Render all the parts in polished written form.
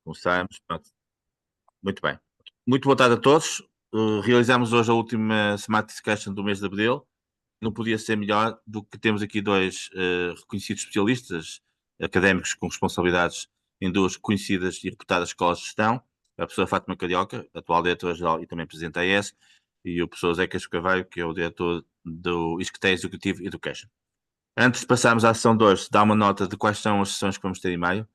Começamos. Pronto. Muito bem. Muito boa tarde a todos. Realizamos hoje a última Smart Discussion do mês de Abril. Não podia ser melhor do que temos aqui dois reconhecidos especialistas académicos com responsabilidades em duas conhecidas e reputadas escolas de gestão, a professora Fátima Carioca, atual diretora-geral e também presidente da AES, e o professor Zé Queiroz Carvalho, que é o diretor do ISCTE Executive Education. Antes de passarmos à sessão 2, dá uma nota de quais são as sessões que vamos ter em maio.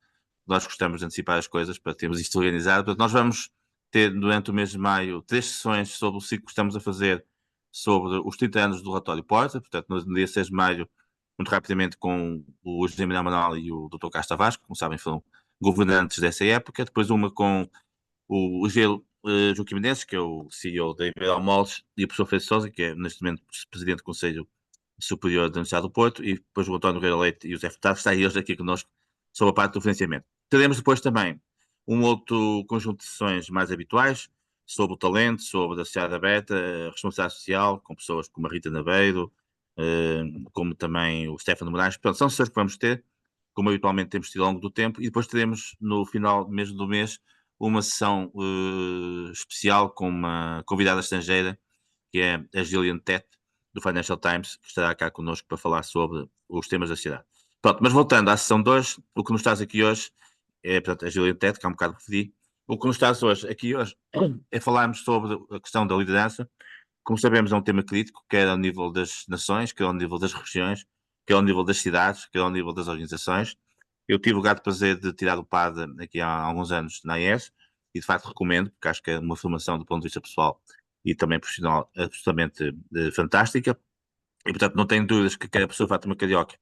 Nós gostamos de antecipar as coisas para termos isto organizado. Portanto, nós vamos ter, durante o mês de maio, 3 sessões sobre o ciclo que estamos a fazer sobre os 30 anos do relatório Porta. Portanto, no dia 6 de maio, muito rapidamente, com o José Manuel Manuel e o Dr. Castro Vasco, como sabem, foram governantes dessa época. Depois uma com o Gelo Joaquim Menezes, que é o CEO da Imperial Malls, e o professor Freitas Sousa, que é, neste momento, presidente do Conselho Superior da Universidade do Porto, e depois o António Nogueira Leite e o José Furtado, que está aí hoje aqui connosco, sobre a parte do financiamento. Teremos depois também um outro conjunto de sessões mais habituais, sobre o talento, sobre a sociedade aberta, a responsabilidade social, com pessoas como a Rita Naveiro, como também o Stefano Moraes. Pronto, são sessões que vamos ter, como habitualmente temos tido ao longo do tempo, e depois teremos, no final mesmo do mês, uma sessão especial com uma convidada estrangeira, que é a Gillian Tett, do Financial Times, que estará cá connosco para falar sobre os temas da cidade. Pronto, mas voltando à sessão 2, o que nos traz aqui hoje é, portanto, a Gillian Tett, que há um bocado referi. O que nos traz aqui hoje é falarmos sobre a questão da liderança. Como sabemos, é um tema crítico, quer ao nível das nações, quer ao nível das regiões, quer ao nível das cidades, quer ao nível das organizações. Eu tive o grato prazer de tirar o PAD aqui há alguns anos na IES e, de facto, recomendo, porque acho que é uma formação do ponto de vista pessoal e também profissional absolutamente fantástica. E, portanto, não tenho dúvidas que quer a professora Fátima Carioca,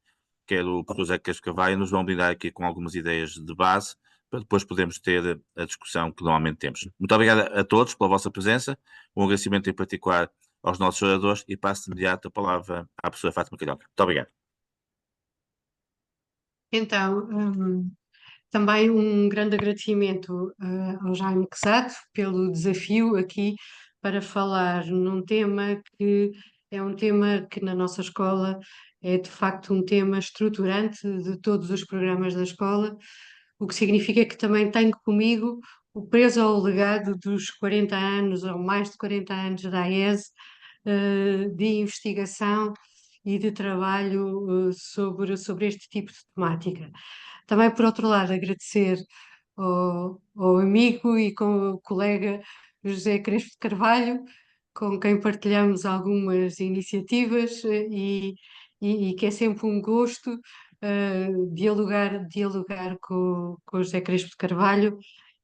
quer o professor José Queiroz Carvalho, nos vão brindar aqui com algumas ideias de base para depois podermos ter a discussão que normalmente temos. Muito obrigado a todos pela vossa presença, um agradecimento em particular aos nossos oradores e passo de imediato a palavra à professora Fátima Carioca. Muito obrigado. Então, também um grande agradecimento ao Jaime Quezado pelo desafio aqui para falar num tema que é um tema que na nossa escola é de facto um tema estruturante de todos os programas da escola, o que significa que também tenho comigo o peso ao legado dos 40 anos ou mais de 40 anos da AES, de investigação e de trabalho sobre este tipo de temática. Também, por outro lado, agradecer ao amigo e com o colega José Crespo de Carvalho, com quem partilhamos algumas iniciativas e que é sempre um gosto dialogar com o José Crespo de Carvalho,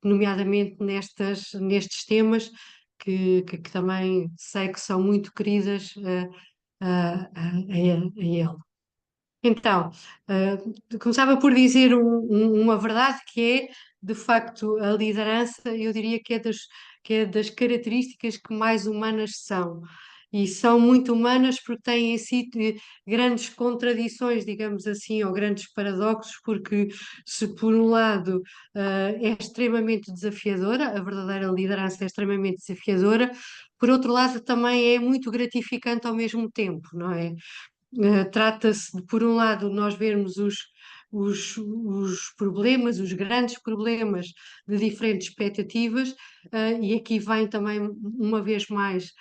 nomeadamente nestes temas que também sei que são muito queridas a ele. Então, começava por dizer uma verdade que é, de facto, a liderança, eu diria que é das características que mais humanas são. E são muito humanas porque têm em si grandes contradições, digamos assim, ou grandes paradoxos, porque se por um lado é extremamente desafiadora, a verdadeira liderança é extremamente desafiadora, por outro lado também é muito gratificante ao mesmo tempo, não é? Trata-se de, por um lado, nós vermos os problemas, os grandes problemas de diferentes expectativas, e aqui vem também, uma vez mais,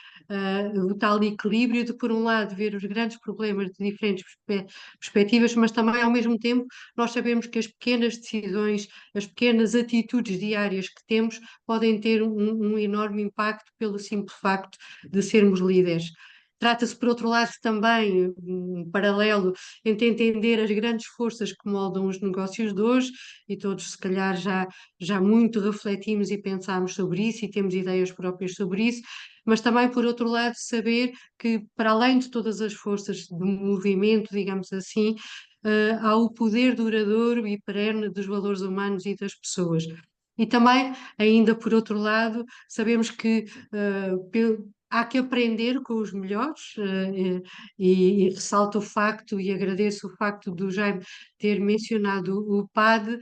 o tal equilíbrio de, por um lado, ver os grandes problemas de diferentes perspectivas, mas também, ao mesmo tempo, nós sabemos que as pequenas decisões, as pequenas atitudes diárias que temos podem ter um enorme impacto pelo simples facto de sermos líderes. Trata-se, por outro lado, também, um paralelo entre entender as grandes forças que moldam os negócios de hoje, e todos, se calhar, já muito refletimos e pensámos sobre isso e temos ideias próprias sobre isso, mas também, por outro lado, saber que, para além de todas as forças de movimento, digamos assim, há o poder duradouro e perene dos valores humanos e das pessoas. E também, ainda por outro lado, sabemos que há que aprender com os melhores, e ressalto o facto e agradeço o facto do Jaime ter mencionado o PAD,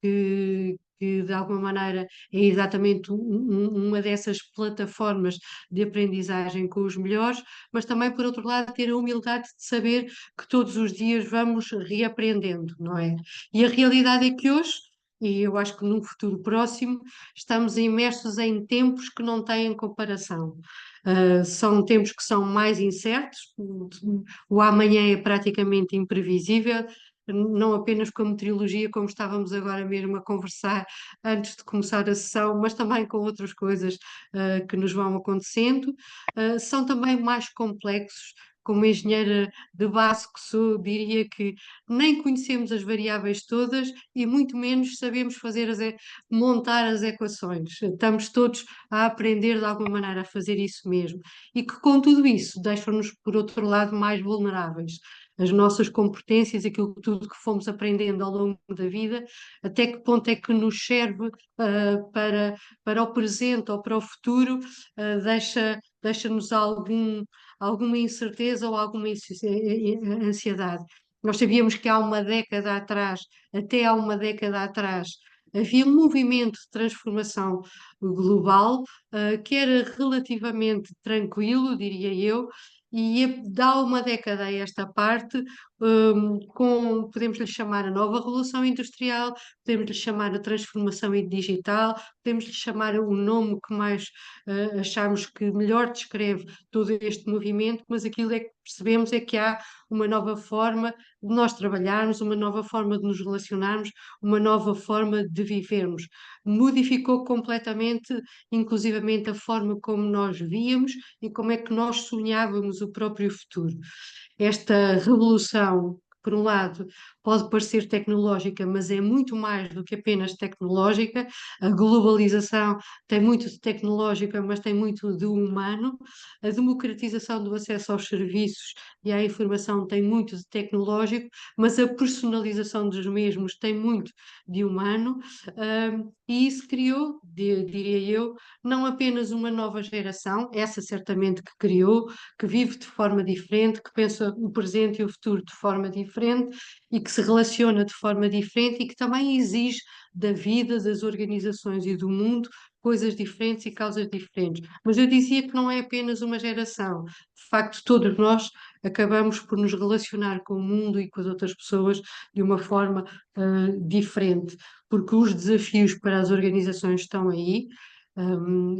que de alguma maneira é exatamente uma dessas plataformas de aprendizagem com os melhores, mas também, por outro lado, ter a humildade de saber que todos os dias vamos reaprendendo, não é? E a realidade é que hoje e eu acho que num futuro próximo estamos imersos em tempos que não têm comparação. São tempos que são mais incertos, o amanhã é praticamente imprevisível, não apenas com a meteorologia, como estávamos agora mesmo a conversar antes de começar a sessão, mas também com outras coisas que nos vão acontecendo. São também mais complexos. Como engenheira de base que sou, diria que nem conhecemos as variáveis todas e muito menos sabemos montar as equações. Estamos todos a aprender de alguma maneira a fazer isso mesmo. E que com tudo isso deixa-nos, por outro lado, mais vulneráveis. As nossas competências, aquilo tudo que fomos aprendendo ao longo da vida, até que ponto é que nos serve para o presente ou para o futuro, deixa-nos alguma incerteza ou alguma ansiedade. Nós sabíamos que há uma década atrás, até há uma década atrás, havia um movimento de transformação global, que era relativamente tranquilo, diria eu, e dá uma década a esta parte, podemos lhe chamar a nova revolução industrial, podemos lhe chamar a transformação digital, podemos lhe chamar o nome que mais achamos que melhor descreve todo este movimento, mas aquilo é que percebemos é que há uma nova forma de nós trabalharmos, uma nova forma de nos relacionarmos, uma nova forma de vivermos. Modificou completamente, inclusivamente, a forma como nós víamos e como é que nós sonhávamos o próprio futuro. Esta revolução, por um lado, pode parecer tecnológica, mas é muito mais do que apenas tecnológica. A globalização tem muito de tecnológica, mas tem muito de humano. A democratização do acesso aos serviços e à informação tem muito de tecnológico, mas a personalização dos mesmos tem muito de humano. E isso criou, diria eu, não apenas uma nova geração, essa certamente que criou, que vive de forma diferente, que pensa o presente e o futuro de forma diferente e que se relaciona de forma diferente e que também exige da vida, das organizações e do mundo coisas diferentes e causas diferentes. Mas eu dizia que não é apenas uma geração. De facto, todos nós acabamos por nos relacionar com o mundo e com as outras pessoas de uma forma diferente, porque os desafios para as organizações estão aí.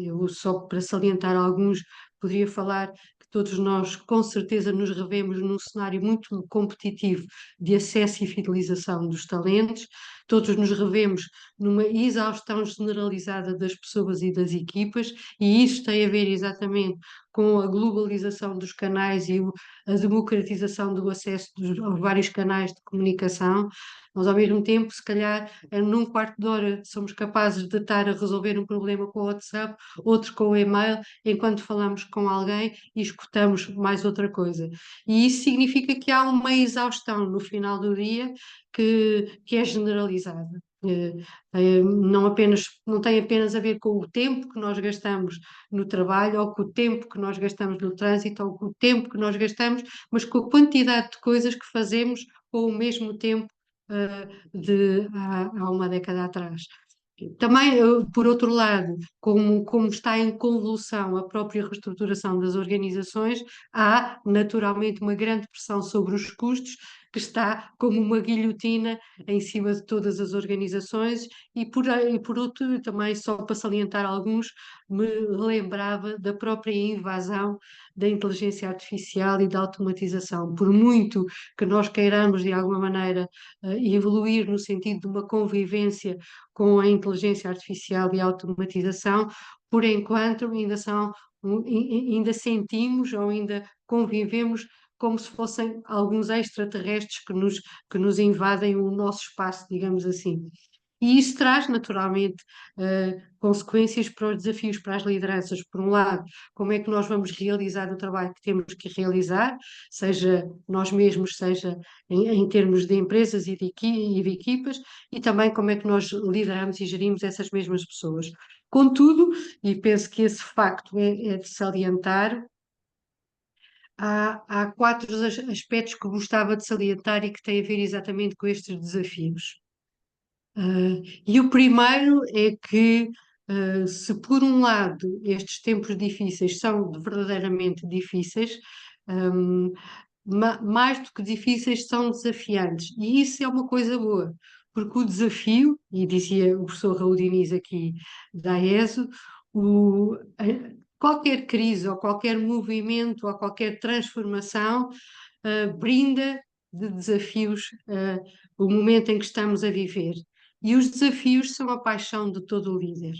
Eu só para salientar alguns, poderia falar que todos nós com certeza nos revemos num cenário muito competitivo de acesso e fidelização dos talentos, todos nos revemos numa exaustão generalizada das pessoas e das equipas, e isso tem a ver exatamente com a globalização dos canais e a democratização do acesso aos vários canais de comunicação. Nós, ao mesmo tempo, se calhar, num quarto de hora, somos capazes de estar a resolver um problema com o WhatsApp, outro com o e-mail, enquanto falamos com alguém e escutamos mais outra coisa. E isso significa que há uma exaustão no final do dia que é generalizada. Não tem apenas a ver com o tempo que nós gastamos no trabalho, ou com o tempo que nós gastamos no trânsito, ou com o tempo que nós gastamos, mas com a quantidade de coisas que fazemos com o mesmo tempo há uma década atrás. Também, por outro lado, como está em convulsão a própria reestruturação das organizações, há naturalmente uma grande pressão sobre os custos, que está como uma guilhotina em cima de todas as organizações, e por outro, também só para salientar alguns, me lembrava da própria invasão da inteligência artificial e da automatização. Por muito que nós queiramos, de alguma maneira, evoluir no sentido de uma convivência com a inteligência artificial e a automatização, por enquanto ainda sentimos ou ainda convivemos como se fossem alguns extraterrestres que nos invadem o nosso espaço, digamos assim. E isso traz naturalmente consequências para os desafios para as lideranças. Por um lado, como é que nós vamos realizar o trabalho que temos que realizar, seja nós mesmos, seja em termos de empresas e de equipas, e também como é que nós lideramos e gerimos essas mesmas pessoas. Contudo, e penso que esse facto é de salientar, há quatro aspectos que gostava de salientar e que têm a ver exatamente com estes desafios. E o primeiro é que, se por um lado estes tempos difíceis são verdadeiramente difíceis, mais do que difíceis, são desafiantes. E isso é uma coisa boa, porque o desafio, e dizia o professor Raul Diniz aqui da AESO, qualquer crise ou qualquer movimento ou qualquer transformação brinda de desafios o momento em que estamos a viver. E os desafios são a paixão de todo o líder.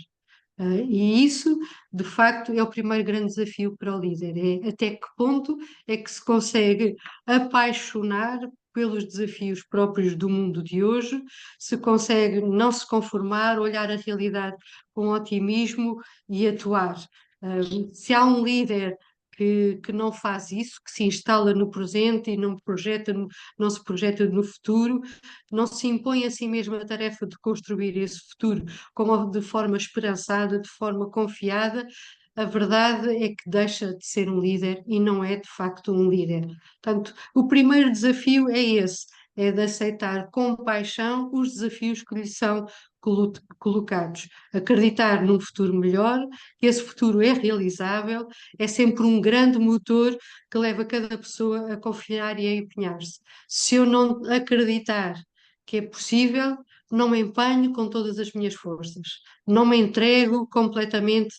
E isso, de facto, é o primeiro grande desafio para o líder: é até que ponto é que se consegue apaixonar pelos desafios próprios do mundo de hoje, se consegue não se conformar, olhar a realidade com otimismo e atuar. Se há um líder que não faz isso, que se instala no presente e não se projeta no futuro, não se impõe a si mesmo a tarefa de construir esse futuro como de forma esperançada, de forma confiada, a verdade é que deixa de ser um líder e não é de facto um líder. Portanto, o primeiro desafio é esse, é de aceitar com paixão os desafios que lhe são colocados, acreditar num futuro melhor, que esse futuro é realizável, é sempre um grande motor que leva cada pessoa a confiar e a empenhar-se. Se eu não acreditar que é possível, não me empenho com todas as minhas forças, não me entrego completamente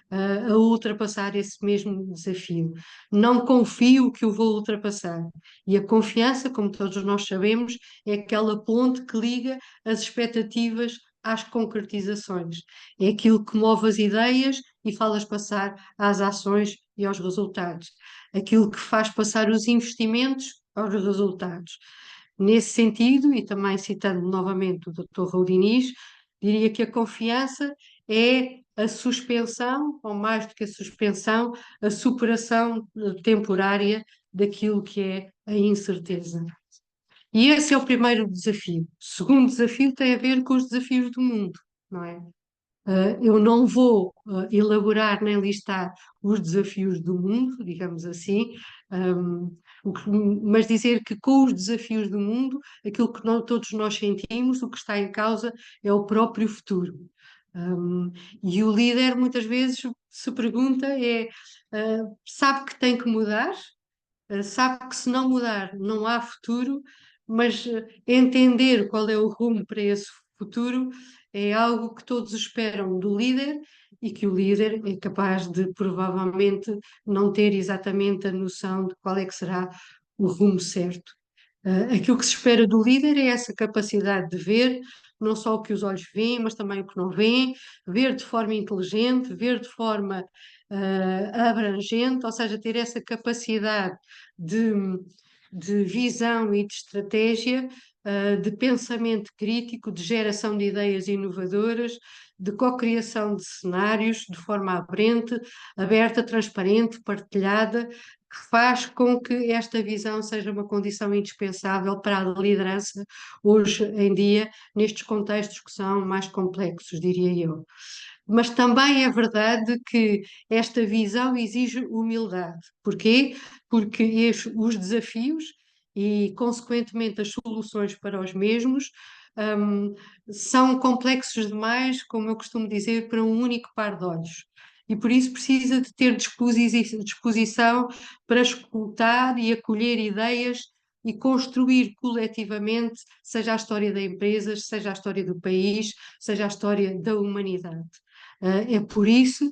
a ultrapassar esse mesmo desafio, não confio que o vou ultrapassar. E a confiança, como todos nós sabemos, é aquela ponte que liga as expectativas às concretizações, é aquilo que move as ideias e faz passar às ações e aos resultados, aquilo que faz passar os investimentos aos resultados. Nesse sentido, e também citando novamente o Dr. Raul Diniz, diria que a confiança é a suspensão, ou mais do que a suspensão, a superação temporária daquilo que é a incerteza. E esse é o primeiro desafio. O segundo desafio tem a ver com os desafios do mundo, não é? Eu não vou elaborar nem listar os desafios do mundo, digamos assim, mas dizer que com os desafios do mundo, aquilo que todos nós sentimos, o que está em causa é o próprio futuro. Um, e o líder muitas vezes se pergunta sabe que tem que mudar, sabe que se não mudar não há futuro, mas entender qual é o rumo para esse futuro é algo que todos esperam do líder e que o líder é capaz de provavelmente não ter exatamente a noção de qual é que será o rumo certo. Aquilo que se espera do líder é essa capacidade de ver não só o que os olhos veem, mas também o que não veem, ver de forma inteligente, ver de forma abrangente, ou seja, ter essa capacidade de, de visão e de estratégia, de pensamento crítico, de geração de ideias inovadoras, de cocriação de cenários de forma aberta, transparente, partilhada, que faz com que esta visão seja uma condição indispensável para a liderança hoje em dia, nestes contextos que são mais complexos, diria eu. Mas também é verdade que esta visão exige humildade. Porquê? Porque os desafios e, consequentemente, as soluções para os mesmos hum, são complexos demais, como eu costumo dizer, para um único par de olhos. E por isso precisa de ter disposição para escutar e acolher ideias e construir coletivamente, seja a história da empresa, seja a história do país, seja a história da humanidade. É por isso,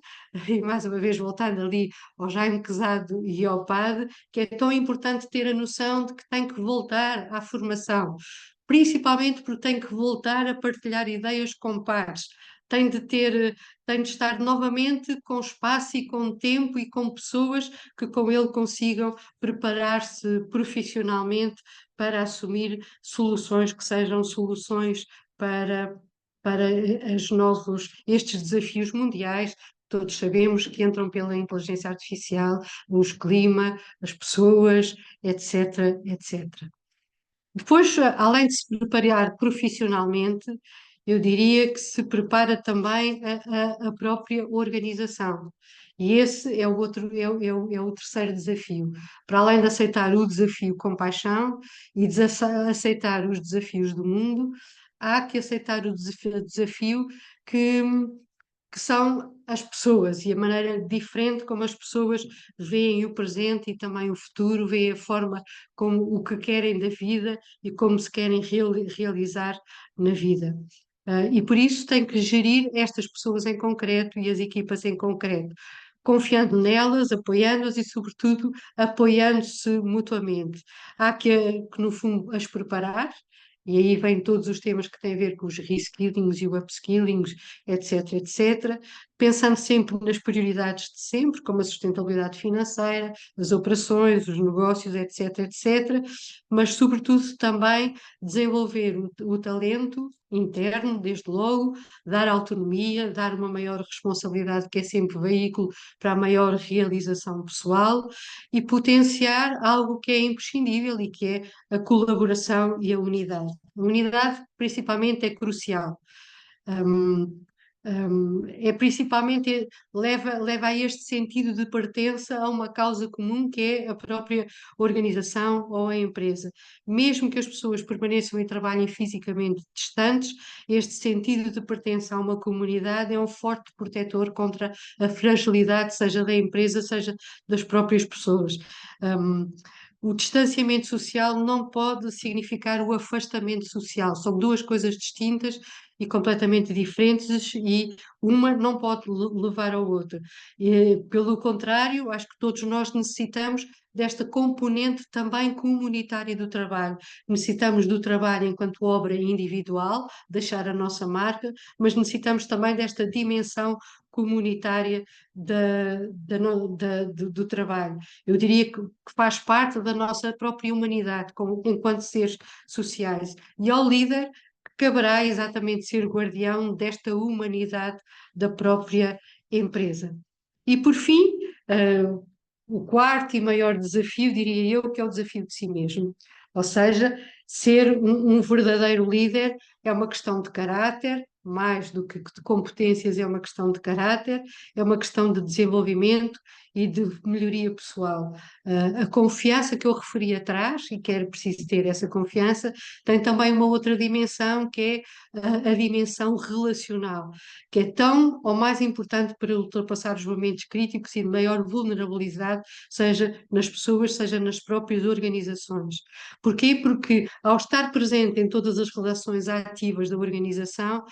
e mais uma vez voltando ali ao Jaime Quezado e ao PAD, que é tão importante ter a noção de que tem que voltar à formação, principalmente porque tem que voltar a partilhar ideias com pares, tem de estar novamente com espaço e com tempo e com pessoas que com ele consigam preparar-se profissionalmente para assumir soluções que sejam soluções para estes desafios mundiais. Todos sabemos que entram pela inteligência artificial, os clima, as pessoas, etc, etc. Depois, além de se preparar profissionalmente, eu diria que se prepara também a própria organização. E esse é o outro, é o terceiro desafio. Para além de aceitar o desafio com paixão e de aceitar os desafios do mundo, há que aceitar o desafio que que são as pessoas e a maneira diferente como as pessoas veem o presente e também o futuro, veem a forma como o que querem da vida e como se querem realizar na vida. E por isso tem que gerir estas pessoas em concreto e as equipas em concreto, confiando nelas, apoiando-as e, sobretudo, apoiando-se mutuamente. Há que, no fundo, as preparar. E aí vêm todos os temas que têm a ver com os reskillings e o upskillings, etc, etc, pensando sempre nas prioridades de sempre, como a sustentabilidade financeira, as operações, os negócios, etc, etc, mas sobretudo também desenvolver o talento interno, desde logo, dar autonomia, dar uma maior responsabilidade, que é sempre veículo para a maior realização pessoal, e potenciar algo que é imprescindível e que é a colaboração e a unidade. A unidade, principalmente, é crucial. Um, é principalmente leva a este sentido de pertença a uma causa comum que é a própria organização ou a empresa. Mesmo que as pessoas permaneçam e trabalhem fisicamente distantes, este sentido de pertença a uma comunidade é um forte protetor contra a fragilidade, seja da empresa, seja das próprias pessoas. Um, o distanciamento social não pode significar o afastamento social, são duas coisas distintas e completamente diferentes e uma não pode levar ao outro. Pelo contrário, acho que todos nós necessitamos desta componente também comunitária do trabalho. Necessitamos do trabalho enquanto obra individual, deixar a nossa marca, mas necessitamos também desta dimensão comunitária do trabalho. Eu diria que faz parte da nossa própria humanidade, enquanto seres sociais. E ao líder caberá exatamente ser guardião desta humanidade da própria empresa. E por fim, o quarto e maior desafio, diria eu, que é o desafio de si mesmo. Ou seja, ser um verdadeiro líder é uma questão de caráter, mais do que de competências, é uma questão de caráter, é uma questão de desenvolvimento e de melhoria pessoal. A confiança que eu referi atrás, e que era preciso ter essa confiança, tem também uma outra dimensão, que é a dimensão relacional, que é tão ou mais importante para ultrapassar os momentos críticos e de maior vulnerabilidade, seja nas pessoas, seja nas próprias organizações. Porquê? Porque ao estar presente em todas as relações ativas da organização,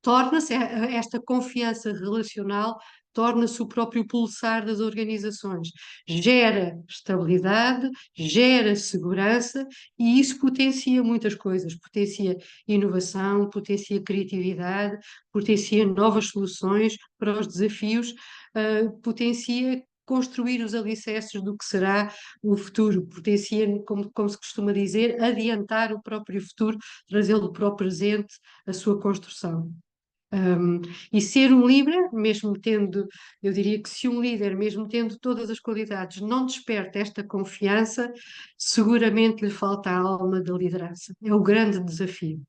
torna-se esta confiança relacional, torna-se o próprio pulsar das organizações. Gera estabilidade, gera segurança e isso potencia muitas coisas. Potencia inovação, potencia criatividade, potencia novas soluções para os desafios, potencia construir os alicerces do que será o futuro, potencia, como se costuma dizer, adiantar o próprio futuro, trazê-lo para o presente, a sua construção. E ser um líder, mesmo tendo, eu diria que se um líder, mesmo tendo todas as qualidades, não desperta esta confiança, seguramente lhe falta a alma da liderança. É o grande desafio.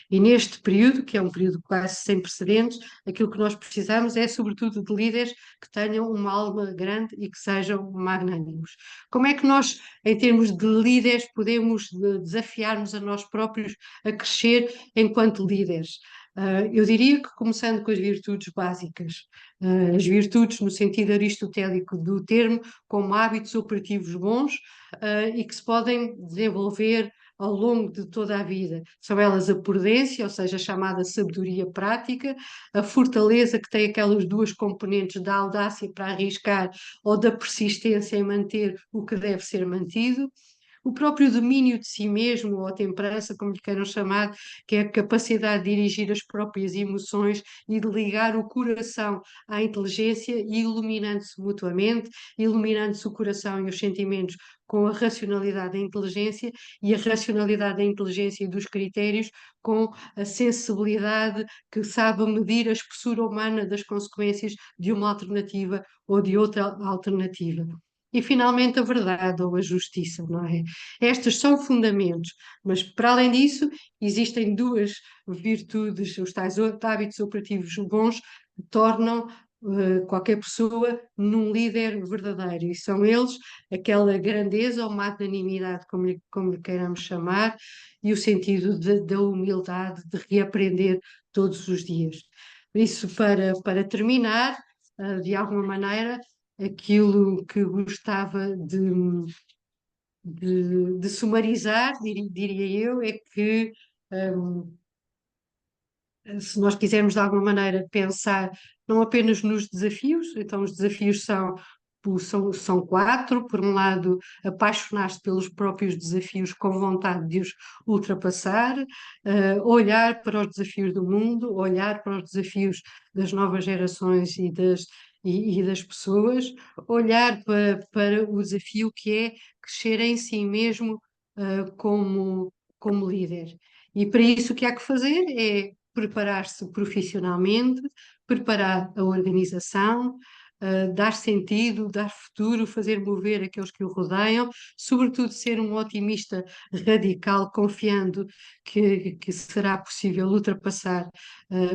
E neste período, que é um período quase sem precedentes, aquilo que nós precisamos é, sobretudo, de líderes que tenham uma alma grande e que sejam magnânimos. Como é que nós, em termos de líderes, podemos desafiar-nos a nós próprios a crescer enquanto líderes? Eu diria que começando com as virtudes básicas, as virtudes no sentido aristotélico do termo, como hábitos operativos bons, e que se podem desenvolver ao longo de toda a vida. São elas a prudência, ou seja, a chamada sabedoria prática, a fortaleza, que tem aquelas duas componentes da audácia para arriscar ou da persistência em manter o que deve ser mantido, o próprio domínio de si mesmo, ou a temperança, como lhe queiram chamar, que é a capacidade de dirigir as próprias emoções e de ligar o coração à inteligência e iluminando-se mutuamente, iluminando-se o coração e os sentimentos com a racionalidade da inteligência e a racionalidade da inteligência e dos critérios com a sensibilidade que sabe medir a espessura humana das consequências de uma alternativa ou de outra alternativa. E finalmente a verdade ou a justiça, não é? Estas são fundamentos, mas para além disso existem duas virtudes, os tais hábitos operativos bons que tornam qualquer pessoa num líder verdadeiro, e são eles aquela grandeza ou magnanimidade, como lhe queiramos chamar, e o sentido da humildade, de reaprender todos os dias. Isso para terminar, de alguma maneira, aquilo que gostava de sumarizar, diria eu, é que se nós quisermos de alguma maneira pensar não apenas nos desafios, então os desafios são quatro. Por um lado, apaixonar-se pelos próprios desafios com vontade de os ultrapassar, olhar para os desafios do mundo, olhar para os desafios das novas gerações e das pessoas, olhar para o desafio que é crescer em si mesmo, como líder. E para isso o que há que fazer é preparar-se profissionalmente, preparar a organização, dar sentido, dar futuro, fazer mover aqueles que o rodeiam, sobretudo ser um otimista radical, confiando que será possível ultrapassar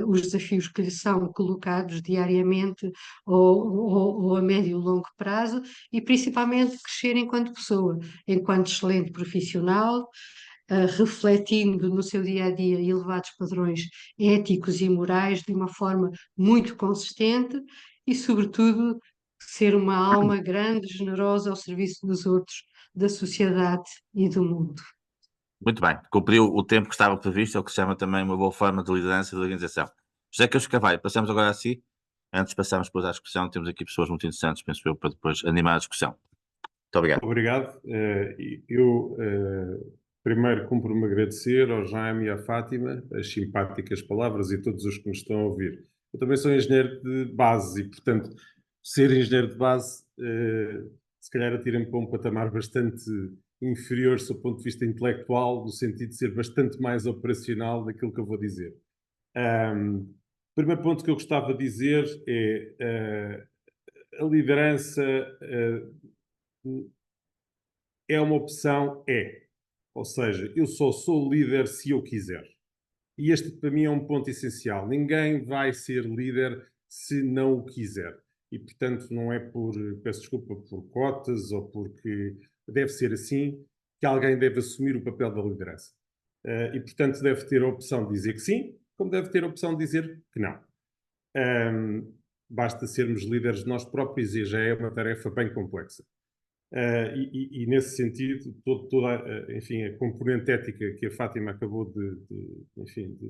os desafios que lhe são colocados diariamente ou a médio e longo prazo, e principalmente crescer enquanto pessoa, enquanto excelente profissional, refletindo no seu dia a dia elevados padrões éticos e morais de uma forma muito consistente e, sobretudo, ser uma alma grande, generosa ao serviço dos outros, da sociedade e do mundo. Muito bem, cumpriu o tempo que estava previsto, é o que se chama também uma boa forma de liderança e de organização. José Carlos Carvalho, passamos agora a si. Antes de passarmos depois à discussão, temos aqui pessoas muito interessantes, penso eu, para depois animar a discussão. Muito obrigado. Obrigado. Eu primeiro cumpro-me agradecer ao Jaime e à Fátima as simpáticas palavras e todos os que nos estão a ouvir. Eu também sou engenheiro de base e, portanto, ser engenheiro de base se calhar atira-me para um patamar bastante inferior do ponto de vista intelectual, no sentido de ser bastante mais operacional daquilo que eu vou dizer. O primeiro ponto que eu gostava de dizer é a liderança é uma opção, ou seja, eu só sou líder se eu quiser. E este para mim é um ponto essencial. Ninguém vai ser líder se não o quiser. E portanto não é peço desculpa, por cotas ou porque deve ser assim que alguém deve assumir o papel da liderança. E portanto deve ter a opção de dizer que sim, como deve ter a opção de dizer que não. Basta sermos líderes de nós próprios e já é uma tarefa bem complexa. E nesse sentido, enfim, a componente ética que a Fátima acabou de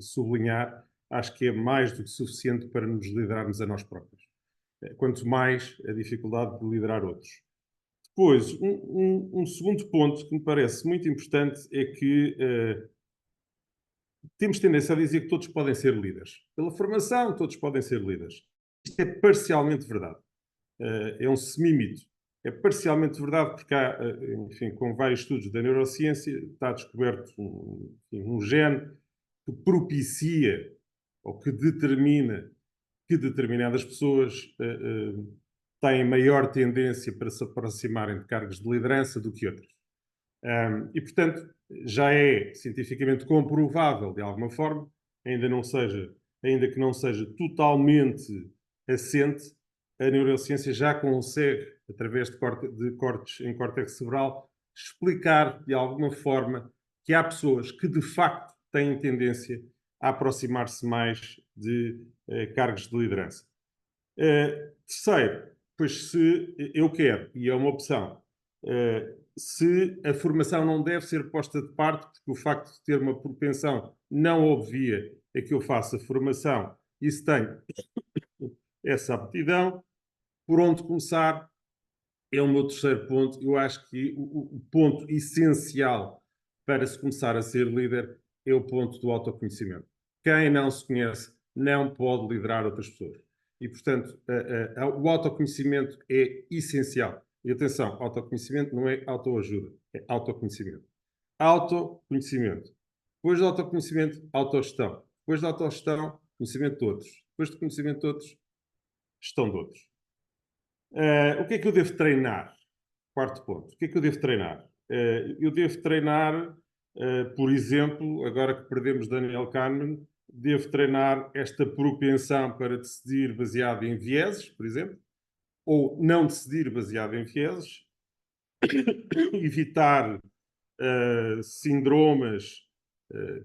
sublinhar, acho que é mais do que suficiente para nos liderarmos a nós próprios. Quanto mais a dificuldade de liderar outros. Depois, um segundo ponto que me parece muito importante é que temos tendência a dizer que todos podem ser líderes. Pela formação, todos podem ser líderes. Isto é parcialmente verdade. É um semimito. É parcialmente verdade porque há, enfim, com vários estudos da neurociência, está descoberto um gene que propicia ou que determina que determinadas pessoas têm maior tendência para se aproximarem de cargos de liderança do que outras. E, portanto, já é cientificamente comprovável, de alguma forma, ainda que não seja totalmente assente, a neurociência já consegue, através de cortes em córtex cerebral, explicar, de alguma forma, que há pessoas que, de facto, têm tendência a aproximar-se mais de cargos de liderança. Terceiro, pois se eu quero, e é uma opção, se a formação não deve ser posta de parte, porque o facto de ter uma propensão não obvia a que eu faça formação e se tenho essa aptidão, por onde começar é o meu terceiro ponto. Eu acho que o ponto essencial para se começar a ser líder é o ponto do autoconhecimento. Quem não se conhece não pode liderar outras pessoas. E, portanto, o autoconhecimento é essencial. E atenção, autoconhecimento não é autoajuda, é autoconhecimento. Autoconhecimento. Depois do autoconhecimento, autogestão. Depois da autogestão, conhecimento de outros. Depois do conhecimento de outros, gestão de outros. O que é que eu devo treinar? Quarto ponto. O que é que eu devo treinar? Eu devo treinar, por exemplo, agora que perdemos Daniel Kahneman, devo treinar esta propensão para decidir baseado em vieses, por exemplo, ou não decidir baseado em vieses, evitar síndromes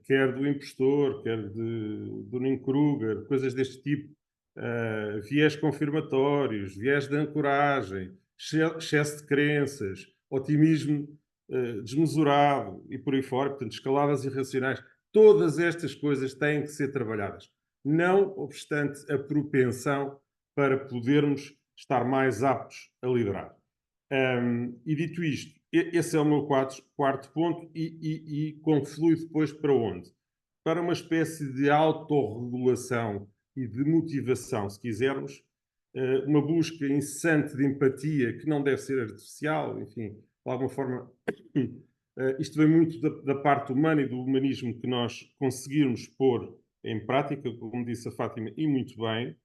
quer do impostor, quer do Dunning-Kruger, coisas deste tipo, viés confirmatórios, viés de ancoragem, excesso de crenças, otimismo desmesurado e por aí fora, portanto, escaladas irracionais. Todas estas coisas têm que ser trabalhadas. Não obstante a propensão para podermos estar mais aptos a liderar. E dito isto, esse é o meu quarto ponto e conflui depois para onde? Para uma espécie de autorregulação e de motivação, se quisermos, uma busca incessante de empatia que não deve ser artificial, enfim, de alguma forma, isto vem muito da parte humana e do humanismo que nós conseguirmos pôr em prática, como disse a Fátima, e muito bem,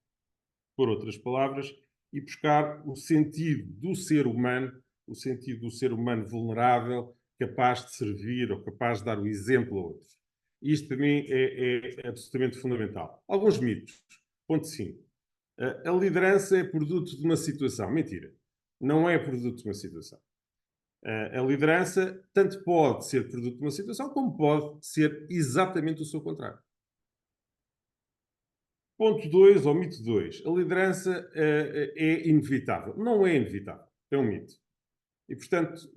por outras palavras, e buscar o sentido do ser humano, o sentido do ser humano vulnerável, capaz de servir ou capaz de dar o exemplo a outros. Isto para mim é absolutamente fundamental. Alguns mitos. Ponto 5. A liderança é produto de uma situação. Mentira. Não é produto de uma situação. A liderança tanto pode ser produto de uma situação como pode ser exatamente o seu contrário. Ponto 2, ou mito 2. A liderança é inevitável. Não é inevitável. É um mito. E, portanto,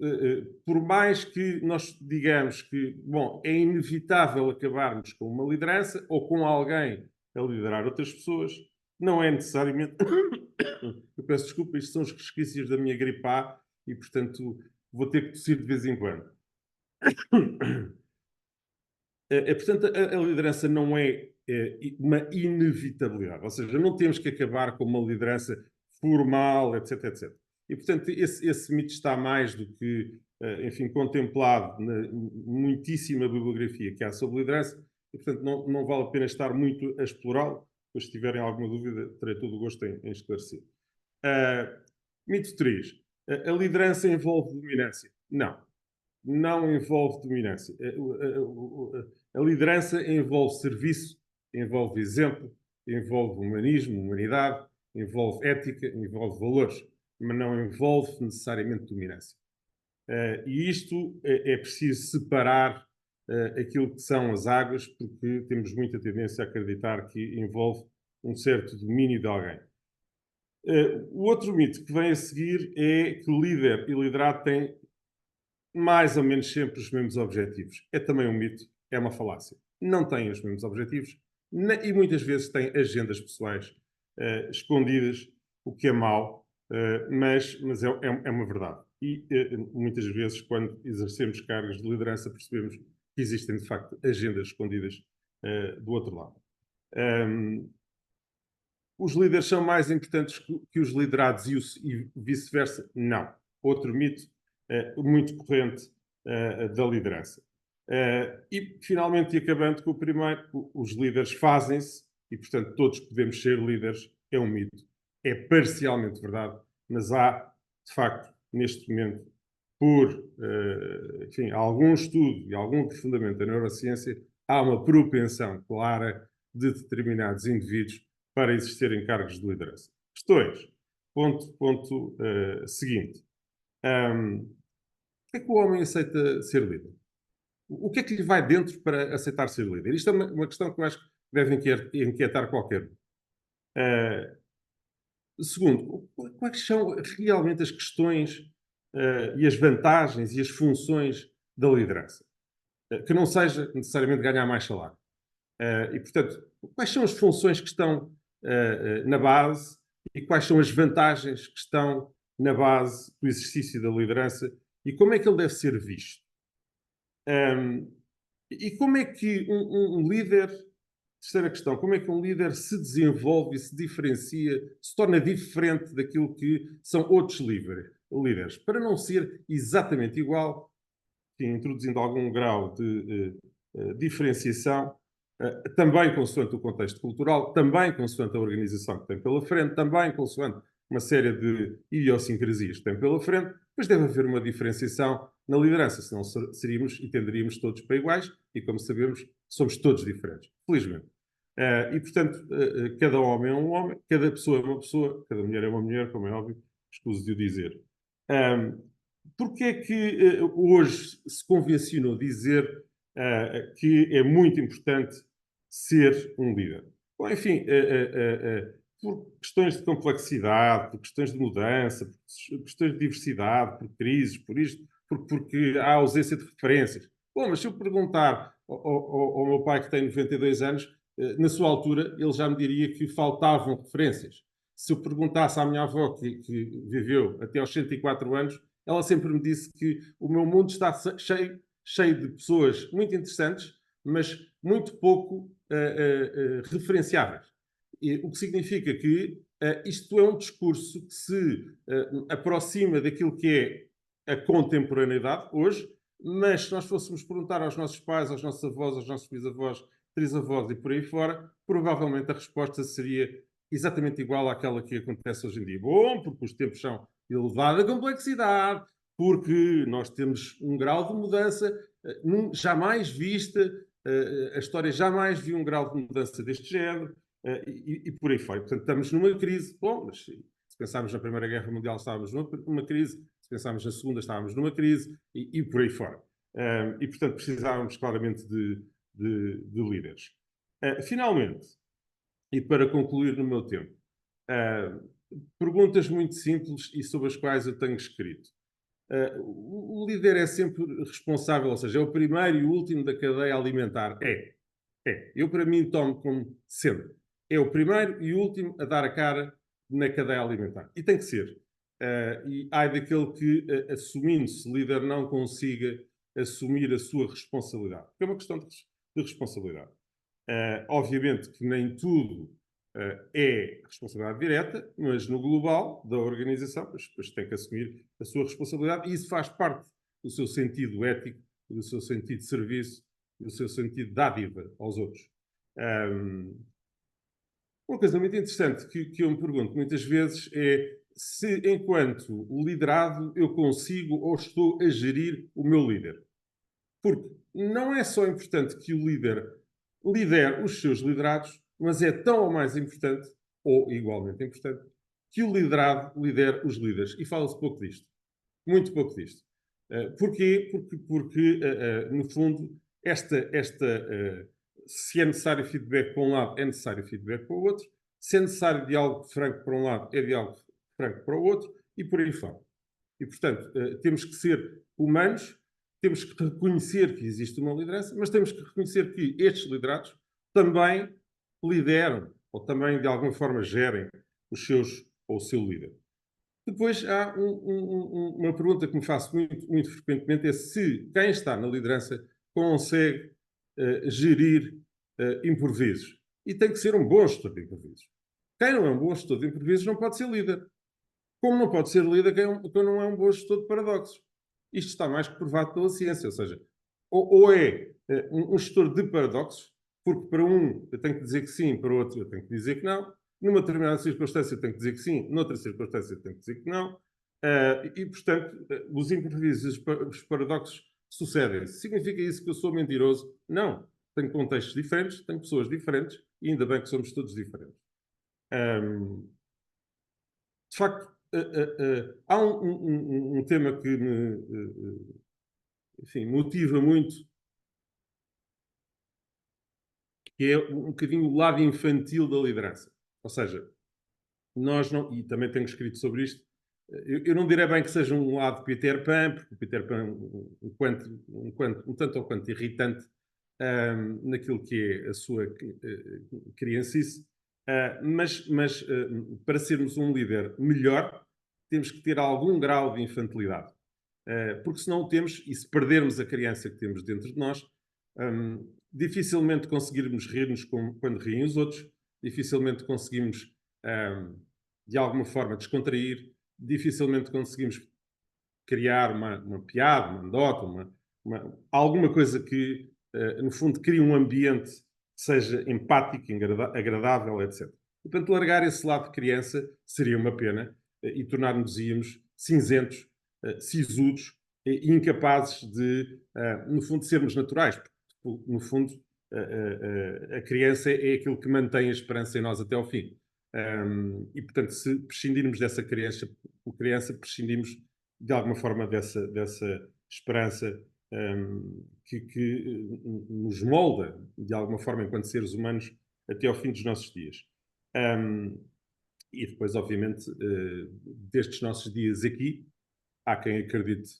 por mais que nós digamos que, bom, é inevitável acabarmos com uma liderança ou com alguém a liderar outras pessoas, não é necessariamente... Eu peço desculpa, isto são os resquícios da minha gripe A e, portanto, vou ter que tossir de vez em quando. Portanto, a liderança não é uma inevitabilidade. Ou seja, não temos que acabar com uma liderança formal, etc, etc. E, portanto, esse mito está mais do que, enfim, contemplado na muitíssima bibliografia que há sobre liderança e, portanto, não vale a pena estar muito a explorá-lo. Pois, se tiverem alguma dúvida, terei todo o gosto em esclarecer. Mito 3. A liderança envolve dominância. Não envolve dominância. A liderança envolve serviço, envolve exemplo, envolve humanismo, humanidade, envolve ética, envolve valores, mas não envolve necessariamente dominância. E isto é preciso separar aquilo que são as águas, porque temos muita tendência a acreditar que envolve um certo domínio de alguém. O outro mito que vem a seguir é que líder e liderado têm mais ou menos sempre os mesmos objetivos. É também um mito, é uma falácia. Não têm os mesmos objetivos e muitas vezes têm agendas pessoais escondidas, o que é mau, mas é uma verdade. E muitas vezes, quando exercemos cargos de liderança, percebemos que existem, de facto, agendas escondidas do outro lado. Os líderes são mais importantes que os liderados e vice-versa? Não. Outro mito muito corrente da liderança. E, finalmente, e acabando com o primeiro, os líderes fazem-se e, portanto, todos podemos ser líderes. É um mito. É parcialmente verdade, mas há, de facto, neste momento, por enfim, algum estudo e algum aprofundamento da neurociência, há uma propensão clara de determinados indivíduos para exercerem cargos de liderança. Questões. Ponto seguinte. Porquê é que o homem aceita ser líder? O que é que lhe vai dentro para aceitar ser líder? Isto é uma questão que eu acho que deve inquietar qualquer um. Segundo, quais são realmente as questões e as vantagens e as funções da liderança? Que não seja necessariamente ganhar mais salário. E, portanto, quais são as funções que estão na base e quais são as vantagens que estão na base do exercício da liderança e como é que ele deve ser visto? E como é que um líder, terceira questão, como é que um líder se desenvolve e se diferencia, se torna diferente daquilo que são outros líderes, para não ser exatamente igual, introduzindo algum grau de diferenciação, também consoante o contexto cultural, também consoante a organização que tem pela frente, também consoante uma série de idiosincrasias que tem pela frente, mas deve haver uma diferenciação na liderança, senão seríamos e tenderíamos todos para iguais, e como sabemos, somos todos diferentes, felizmente. E, portanto, cada homem é um homem, cada pessoa é uma pessoa, cada mulher é uma mulher, como é óbvio, escuso de o dizer. Porque é que hoje se convencionou dizer que é muito importante ser um líder. Bom, enfim, por questões de complexidade, por questões de mudança, por questões de diversidade, por crises, por isto, porque há ausência de referências. Bom, mas se eu perguntar ao meu pai, que tem 92 anos, na sua altura, ele já me diria que faltavam referências. Se eu perguntasse à minha avó, que viveu até aos 104 anos, ela sempre me disse que o meu mundo está cheio de pessoas muito interessantes, mas muito pouco referenciáveis. O que significa que isto é um discurso que se aproxima daquilo que é a contemporaneidade hoje, mas se nós fôssemos perguntar aos nossos pais, aos nossos avós, aos nossos bisavós, trisavós e por aí fora, provavelmente a resposta seria exatamente igual àquela que acontece hoje em dia. Bom, porque os tempos são de elevada complexidade, porque nós temos um grau de mudança jamais vista, a história jamais viu um grau de mudança deste género, e por aí fora. Portanto, estamos numa crise. Bom, mas se pensarmos na Primeira Guerra Mundial, estávamos numa crise, se pensarmos na Segunda, estávamos numa crise, e por aí fora. E, portanto, precisávamos claramente de líderes. Finalmente, e para concluir no meu tempo, perguntas muito simples e sobre as quais eu tenho escrito. O líder é sempre responsável, ou seja, é o primeiro e o último da cadeia alimentar. Eu, para mim, tomo como sempre. É o primeiro e o último a dar a cara na cadeia alimentar. E tem que ser. E há daquele que, assumindo-se líder, não consiga assumir a sua responsabilidade. É uma questão de responsabilidade. Obviamente que nem tudo é responsabilidade direta, mas no global da organização, depois tem que assumir a sua responsabilidade e isso faz parte do seu sentido ético, do seu sentido de serviço, do seu sentido de dádiva aos outros. Uma coisa muito interessante que eu me pergunto muitas vezes é se, enquanto liderado, eu consigo ou estou a gerir o meu líder. Porque não é só importante que o líder lidere os seus liderados, mas é tão ou mais importante, ou igualmente importante, que o liderado lidere os líderes. E fala-se pouco disto. Muito pouco disto. Porquê? Porque no fundo, se é necessário feedback para um lado, é necessário feedback para o outro. Se é necessário diálogo franco para um lado, é diálogo franco para o outro, e por aí fora. E, portanto, temos que ser humanos, temos que reconhecer que existe uma liderança, mas temos que reconhecer que estes liderados também lideram, ou também, de alguma forma, gerem os seus ou o seu líder. Depois há uma pergunta que me faço muito frequentemente, é se quem está na liderança consegue gerir improvisos. E tem que ser um bom gestor de improvisos. Quem não é um bom gestor de improvisos não pode ser líder. Como não pode ser líder quem não é um bom gestor de paradoxos. Isto está mais que provado pela ciência, ou seja, ou é um gestor de paradoxos, porque para um eu tenho que dizer que sim, para o outro eu tenho que dizer que não, numa determinada circunstância eu tenho que dizer que sim, noutra circunstância eu tenho que dizer que não, e portanto os improvisos, os paradoxos sucedem-se. Significa isso que eu sou mentiroso? Não. Tenho contextos diferentes, tenho pessoas diferentes, e ainda bem que somos todos diferentes. De facto, há um tema que me enfim, motiva muito, que é um bocadinho o lado infantil da liderança. Ou seja, nós não, e também tenho escrito sobre isto, eu não direi bem que seja um lado Peter Pan, porque o Peter Pan um tanto ou quanto irritante naquilo que é a sua criancice, mas para sermos um líder melhor, temos que ter algum grau de infantilidade. Porque se não o temos, e se perdermos a criança que temos dentro de nós, dificilmente conseguirmos rir-nos quando riem os outros, dificilmente conseguimos, de alguma forma, descontrair, dificilmente conseguimos criar uma piada, uma anedota, alguma coisa que, no fundo, crie um ambiente que seja empático, agradável, etc. Portanto, largar esse lado de criança seria uma pena e tornar-nos-íamos cinzentos, sisudos e incapazes de, no fundo, sermos naturais. Porque, no fundo, a criança é aquilo que mantém a esperança em nós até ao fim. E, portanto, se prescindirmos dessa criança, prescindimos de alguma forma dessa esperança que nos molda, de alguma forma, enquanto seres humanos, até ao fim dos nossos dias. E depois, obviamente, destes nossos dias aqui, há quem acredite,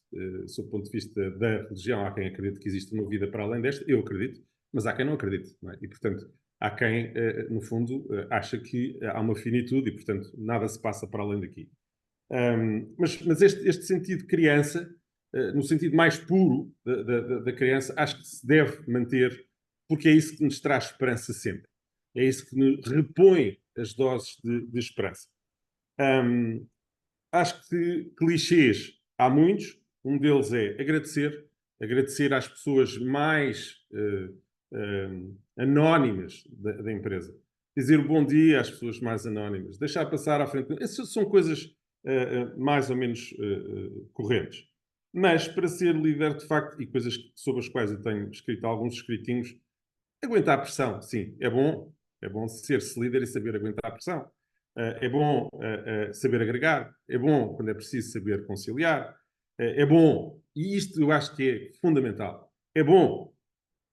sob o ponto de vista da religião, há quem acredite que existe uma vida para além desta, eu acredito, mas há quem não acredite, não é? E, portanto, há quem, no fundo, acha que há uma finitude e, portanto, nada se passa para além daqui. Mas este sentido de criança, no sentido mais puro da criança, acho que se deve manter, porque é isso que nos traz esperança sempre. É isso que nos repõe as doses de esperança. Acho que clichês há muitos. Um deles é agradecer. Agradecer às pessoas mais anónimas da empresa. Dizer o bom dia às pessoas mais anónimas. Deixar passar à frente. Essas são coisas mais ou menos correntes. Mas para ser líder, de facto, e coisas sobre as quais eu tenho escrito alguns escritinhos, aguentar a pressão, sim, é bom. É bom ser-se líder e saber aguentar a pressão. É bom saber agregar. É bom, quando é preciso, saber conciliar. É bom, e isto eu acho que é fundamental. É bom,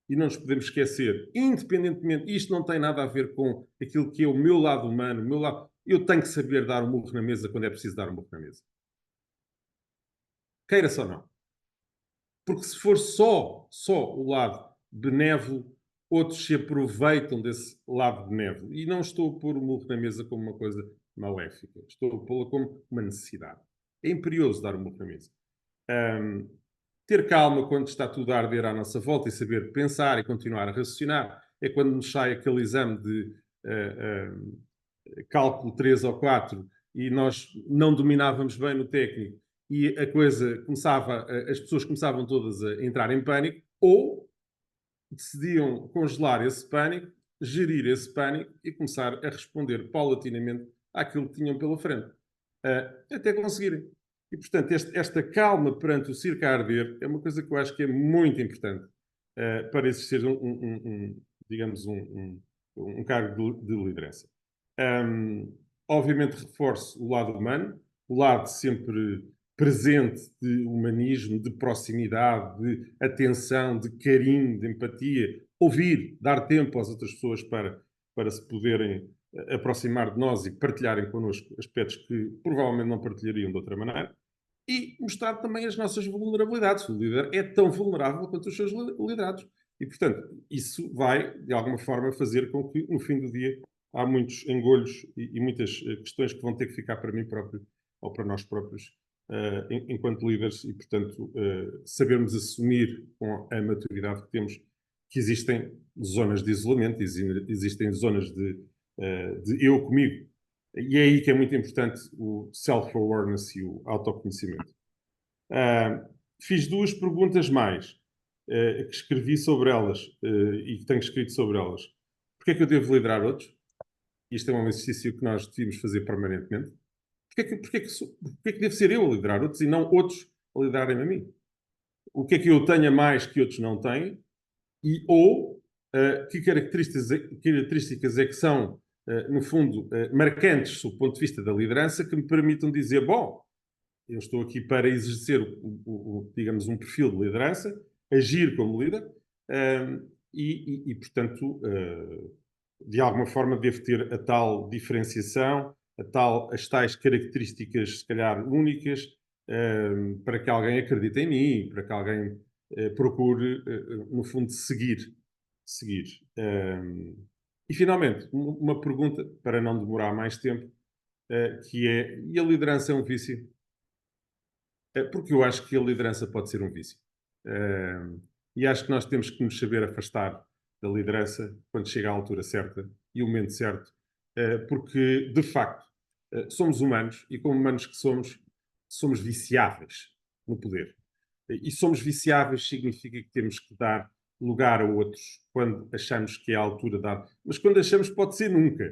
e não nos podemos esquecer, independentemente, isto não tem nada a ver com aquilo que é o meu lado humano, o meu lado. Eu tenho que saber dar um murro na mesa quando é preciso dar um murro na mesa. Queira-se ou não. Porque se for só o lado benévolo, outros se aproveitam desse lado benévolo. E não estou a pôr o murro na mesa como uma coisa maléfica. Estou a pô-la como uma necessidade. É imperioso dar o murro na mesa. Ter calma quando está tudo a arder à nossa volta e saber pensar e continuar a raciocinar. É quando nos sai aquele exame de cálculo 3 ou 4 e nós não dominávamos bem no técnico e a coisa começava, as pessoas começavam todas a entrar em pânico, ou decidiam congelar esse pânico, gerir esse pânico e começar a responder paulatinamente àquilo que tinham pela frente, até conseguirem. E, portanto, esta calma perante o circo a arder é uma coisa que eu acho que é muito importante para existir digamos, um cargo de liderança. Obviamente reforço o lado humano, o lado sempre presente de humanismo, de proximidade, de atenção, de carinho, de empatia, ouvir, dar tempo às outras pessoas para se poderem aproximar de nós e partilharem connosco aspectos que provavelmente não partilhariam de outra maneira. E mostrar também as nossas vulnerabilidades. O líder é tão vulnerável quanto os seus liderados. E, portanto, isso vai, de alguma forma, fazer com que, no fim do dia, há muitos engolhos e muitas questões que vão ter que ficar para mim próprio ou para nós próprios, enquanto líderes, e, portanto, sabermos assumir com a maturidade que temos que existem zonas de isolamento, existem zonas de eu comigo. E é aí que é muito importante o self-awareness e o autoconhecimento. Fiz 2 perguntas mais, que escrevi sobre elas e que tenho escrito sobre elas. Porquê é que eu devo liderar outros? Isto é um exercício que nós devíamos fazer permanentemente. Porquê é que devo ser eu a liderar outros e não outros a liderarem a mim? O que é que eu tenho a mais que outros não têm? Ou que características é que são, no fundo, marcantes, sob o ponto de vista da liderança, que me permitam dizer, bom, eu estou aqui para exercer, digamos, um perfil de liderança, agir como líder, e portanto, de alguma forma devo ter a tal diferenciação, as tais características, se calhar, únicas, para que alguém acredite em mim, para que alguém procure, no fundo, seguir. E, finalmente, uma pergunta, para não demorar mais tempo, que é, e a liderança é um vício? Porque eu acho que a liderança pode ser um vício. E acho que nós temos que nos saber afastar da liderança quando chega à altura certa e o momento certo, porque, de facto, somos humanos e, como humanos que somos viciáveis no poder. E somos viciáveis significa que temos que dar lugar a outros quando achamos que é a altura de dar. Mas quando achamos, pode ser nunca.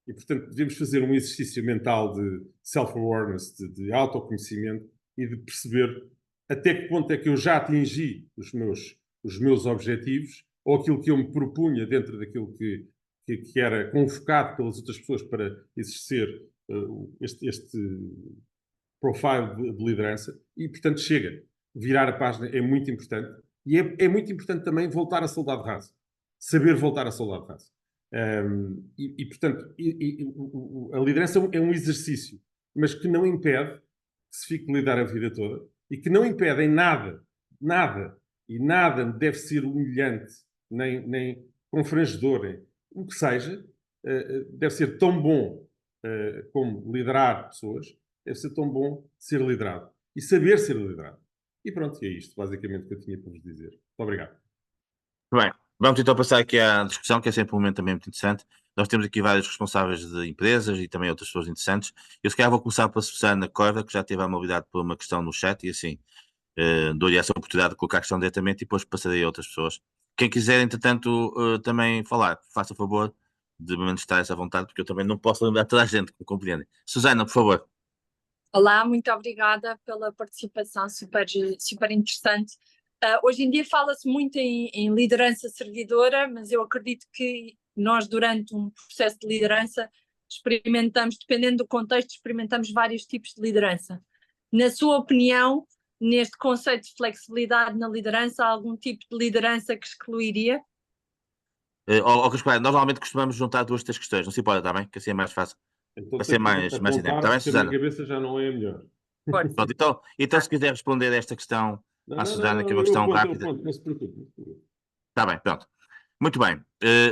E, portanto, devemos fazer um exercício mental de self-awareness, de autoconhecimento e de perceber até que ponto é que eu já atingi os meus objetivos ou aquilo que eu me propunha dentro daquilo que era convocado pelas outras pessoas para exercer este profile de liderança. E, portanto, chega. virar a página é muito importante. E é muito importante também voltar à saudade rasa. Saber voltar à saudade rasa. Portanto, a liderança é um exercício, mas que não impede que se fique a lidar a vida toda e que não impede em nada, e nada deve ser humilhante, nem confrangedor, o que seja, deve ser tão bom como liderar pessoas, deve ser tão bom ser liderado e saber ser liderado. E pronto, é isto basicamente que eu tinha para vos dizer. Muito obrigado. Bem, vamos então passar aqui à discussão, que é sempre um momento também muito interessante. Nós temos aqui vários responsáveis de empresas e também outras pessoas interessantes. Eu se calhar vou começar pela Susana Corda, que já teve a amabilidade por uma questão no chat, e assim dou-lhe essa oportunidade de colocar a questão diretamente e depois passarei a outras pessoas. Quem quiser, entretanto, também falar, faça favor de manifestar essa vontade, porque eu também não posso lembrar toda a gente, como compreendem. Susana, por favor. Olá, muito obrigada pela participação, super interessante. Hoje em dia fala-se muito em liderança servidora, mas eu acredito que nós, durante um processo de liderança, experimentamos, dependendo do contexto, experimentamos vários tipos de liderança. Na sua opinião, neste conceito de flexibilidade na liderança, há algum tipo de liderança que excluiria? Normalmente costumamos juntar duas, três questões, não se importa, está bem? Que assim é mais fácil. Então, Vai ser mais dinâmico. Está bem, porque a minha Susana? cabeça já não é a melhor. Pronto, então se quiser responder a esta questão à Susana, que é uma questão rápida. Não se preocupe. Está bem, pronto. Muito bem.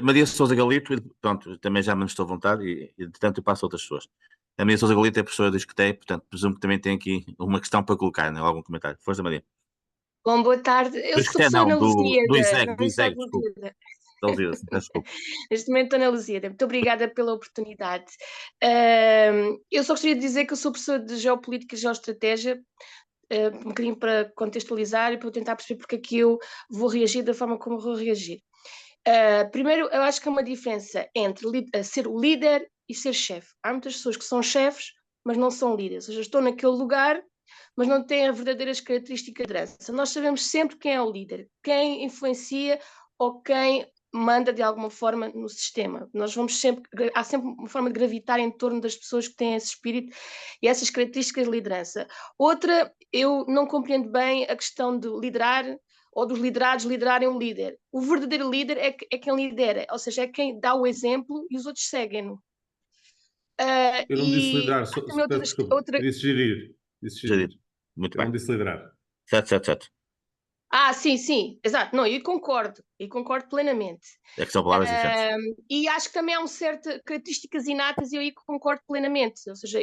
Maria Sousa Galito, pronto, também já manifestou vontade e, portanto, eu passo a outras pessoas. A Maria Sousa Galito é professora de Escoteio, portanto, presumo que também tem aqui uma questão para colocar, né? Algum comentário. Força, Maria. Bom, boa tarde. Eu Do sou Escoteio professora não, na do Lusíada. ISEG, desculpe. Da Lusíada, sim, peço desculpa. Neste momento estou na Lusíada. Muito obrigada pela oportunidade. Eu só gostaria de dizer que eu sou professora de Geopolítica e Geoestratégia, um bocadinho para contextualizar e para tentar perceber porque é que eu vou reagir da forma como vou reagir. Primeiro, eu acho que há uma diferença entre ser o líder e ser chefe. Há muitas pessoas que são chefes, mas não são líderes. Ou seja, estou naquele lugar, mas não têm as verdadeiras características de liderança. Nós sabemos sempre quem é o líder, quem influencia ou quem manda de alguma forma no sistema. Há sempre uma forma de gravitar em torno das pessoas que têm esse espírito e essas características de liderança. Outra, eu não compreendo bem a questão de liderar ou dos liderados liderarem um líder. O verdadeiro líder é quem lidera, ou seja, é quem dá o exemplo e os outros seguem-no. Eu não disse liderar, peço desculpa. Disse gerir. Muito Eu bem. não disse liderar. Certo. Sim, exato. Não, eu concordo plenamente. É que são palavras diferentes. E acho que também há certas características inatas e eu aí concordo plenamente. Ou seja,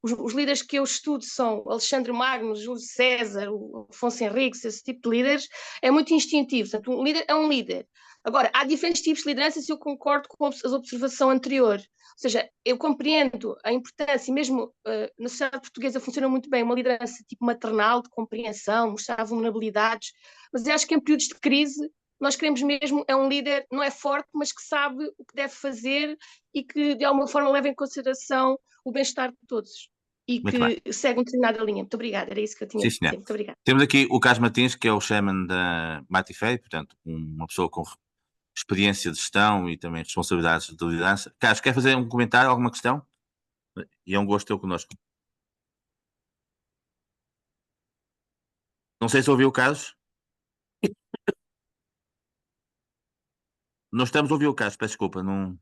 os líderes que eu estudo são Alexandre Magno, Júlio César, o Afonso Henriques, esse tipo de líderes, é muito instintivo. Portanto, um líder é um líder. Agora, há diferentes tipos de liderança e eu concordo com a observação anterior. Ou seja, eu compreendo a importância, e mesmo na sociedade portuguesa funciona muito bem uma liderança tipo maternal, de compreensão, mostrar vulnerabilidades, mas eu acho que em períodos de crise nós queremos mesmo é um líder, não é forte, mas que sabe o que deve fazer e que de alguma forma leva em consideração o bem-estar de todos e que segue uma determinada linha. Muito obrigada, era isso que eu tinha a dizer. Muito obrigada. Temos aqui o Carlos Martins, que é o chairman da Matifei, portanto, uma pessoa com experiência de gestão e também responsabilidades de liderança. Carlos, quer fazer um comentário, alguma questão? E é um gosto ter connosco. Não sei se ouviu o Carlos. Não estamos a ouvir o Carlos, peço desculpa. Não...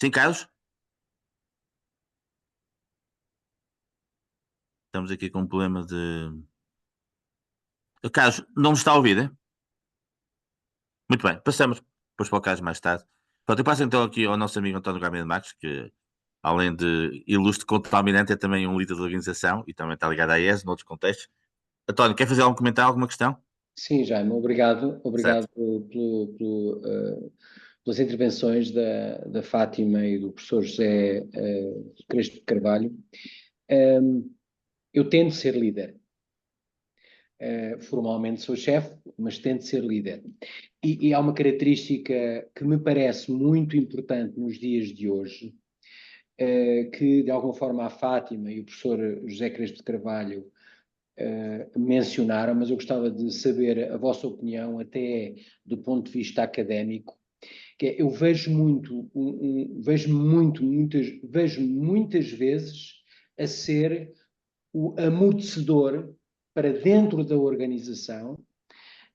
Sim, Carlos? Estamos aqui com um problema de... Carlos, não nos está a ouvir, é? Muito bem, passamos depois para o Carlos mais tarde. Pronto, eu passo então aqui ao nosso amigo António Gameiro Marques, que além de ilustre contaminante, é também um líder da organização e também está ligado à IES, noutros contextos. António, quer fazer algum comentário, alguma questão? Sim, Jaime, obrigado pelas intervenções da Fátima e do professor José Crespo de Carvalho. Eu tento ser líder. Formalmente sou chefe, mas tento ser líder. E há uma característica que me parece muito importante nos dias de hoje, que de alguma forma a Fátima e o professor José Crespo de Carvalho mencionaram, mas eu gostava de saber a vossa opinião, até do ponto de vista académico, que é, eu vejo muitas vezes a ser o amortecedor para dentro da organização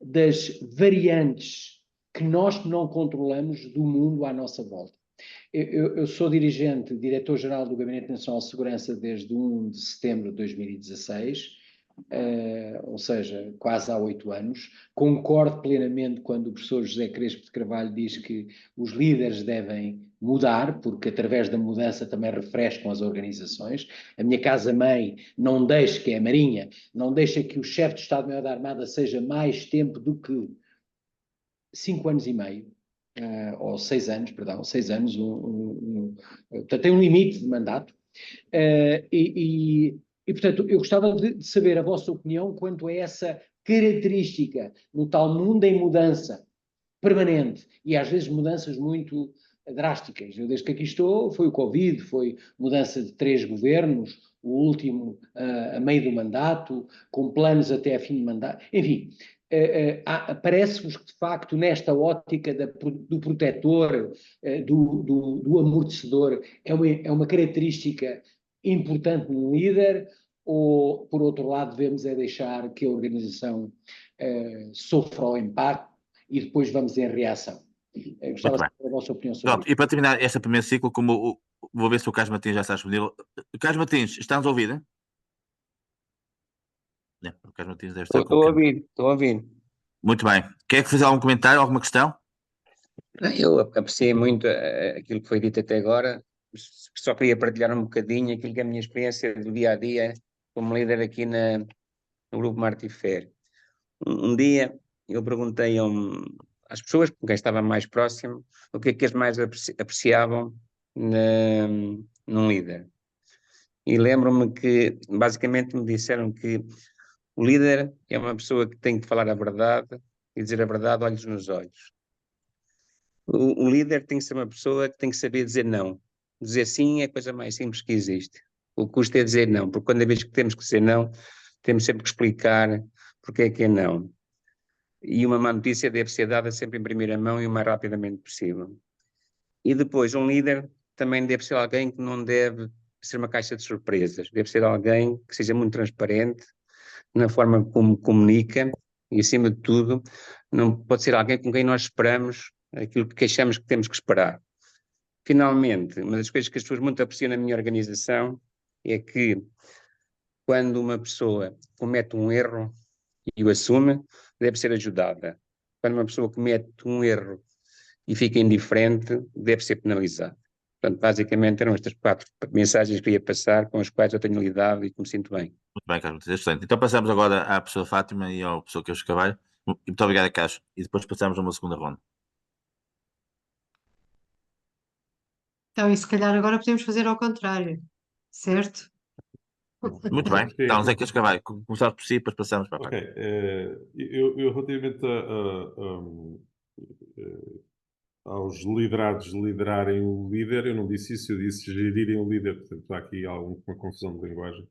das variantes que nós não controlamos do mundo à nossa volta. Eu sou diretor-geral do Gabinete Nacional de Segurança desde 1 de setembro de 2016, ou seja, quase há 8 anos. Concordo plenamente quando o professor José Crespo de Carvalho diz que os líderes devem mudar, porque através da mudança também refrescam as organizações. A minha casa-mãe não deixa, que é a Marinha, não deixa que o chefe de Estado-Maior da Armada seja mais tempo do que 5 anos e meio, ou 6 anos, perdão, 6 anos, portanto tem um limite de mandato, portanto eu gostava de saber a vossa opinião quanto a essa característica no tal mundo em mudança permanente, e às vezes mudanças muito drásticas. Eu desde que aqui estou, foi o Covid, foi mudança de 3 governos, o último a meio do mandato, com planos até a fim de mandato, enfim. Parece-vos que, de facto, nesta ótica do protetor, do amortecedor, é uma característica importante no líder, ou, por outro lado, devemos deixar que a organização sofra o impacto e depois vamos em reação? Gostava de saber a vossa opinião sobre isso. E para terminar este primeiro ciclo, vou ver se o Carlos Martins já está disponível. Carlos Martins, está-nos a ouvir? Hein? Não, o Carlos Martins deve estar Estou a ouvir. Muito bem. Quer que fazer algum comentário, alguma questão? Eu apreciei muito aquilo que foi dito até agora, só queria partilhar um bocadinho aquilo que é a minha experiência do dia a dia como líder aqui no Grupo Martifer. Um dia eu perguntei às pessoas com quem estava mais próximo o que é que eles mais apreciavam num líder. E lembro-me que basicamente me disseram que o líder é uma pessoa que tem que falar a verdade e dizer a verdade olhos nos olhos. O líder tem que ser uma pessoa que tem que saber dizer não. Dizer sim é a coisa mais simples que existe. O custo é dizer não, porque quando vez que temos que dizer não, temos sempre que explicar porque é não. E uma má notícia deve ser dada sempre em primeira mão e o mais rapidamente possível. E depois, um líder também deve ser alguém que não deve ser uma caixa de surpresas. Deve ser alguém que seja muito transparente na forma como comunica e, acima de tudo, não pode ser alguém com quem nós esperamos aquilo que achamos que temos que esperar. Finalmente, uma das coisas que as pessoas muito apreciam na minha organização é que quando uma pessoa comete um erro e o assume, deve ser ajudada. Quando uma pessoa comete um erro e fica indiferente, deve ser penalizada. Portanto, basicamente eram estas 4 mensagens que eu ia passar, com as quais eu tenho lidado e que me sinto bem. Muito bem, Carlos, excelente. Então passamos agora à professora Fátima e ao professor Carlos Carvalho. Muito obrigado, Carlos. E depois passamos a uma segunda ronda. Então, e se calhar agora podemos fazer ao contrário, certo? Muito bem. Então, José Carlos Carvalho, começar por si, depois passamos para a Ok. Eu relativamente aos liderados liderarem o líder, eu não disse isso, eu disse gerirem o líder. Portanto, há aqui alguma confusão de linguagem.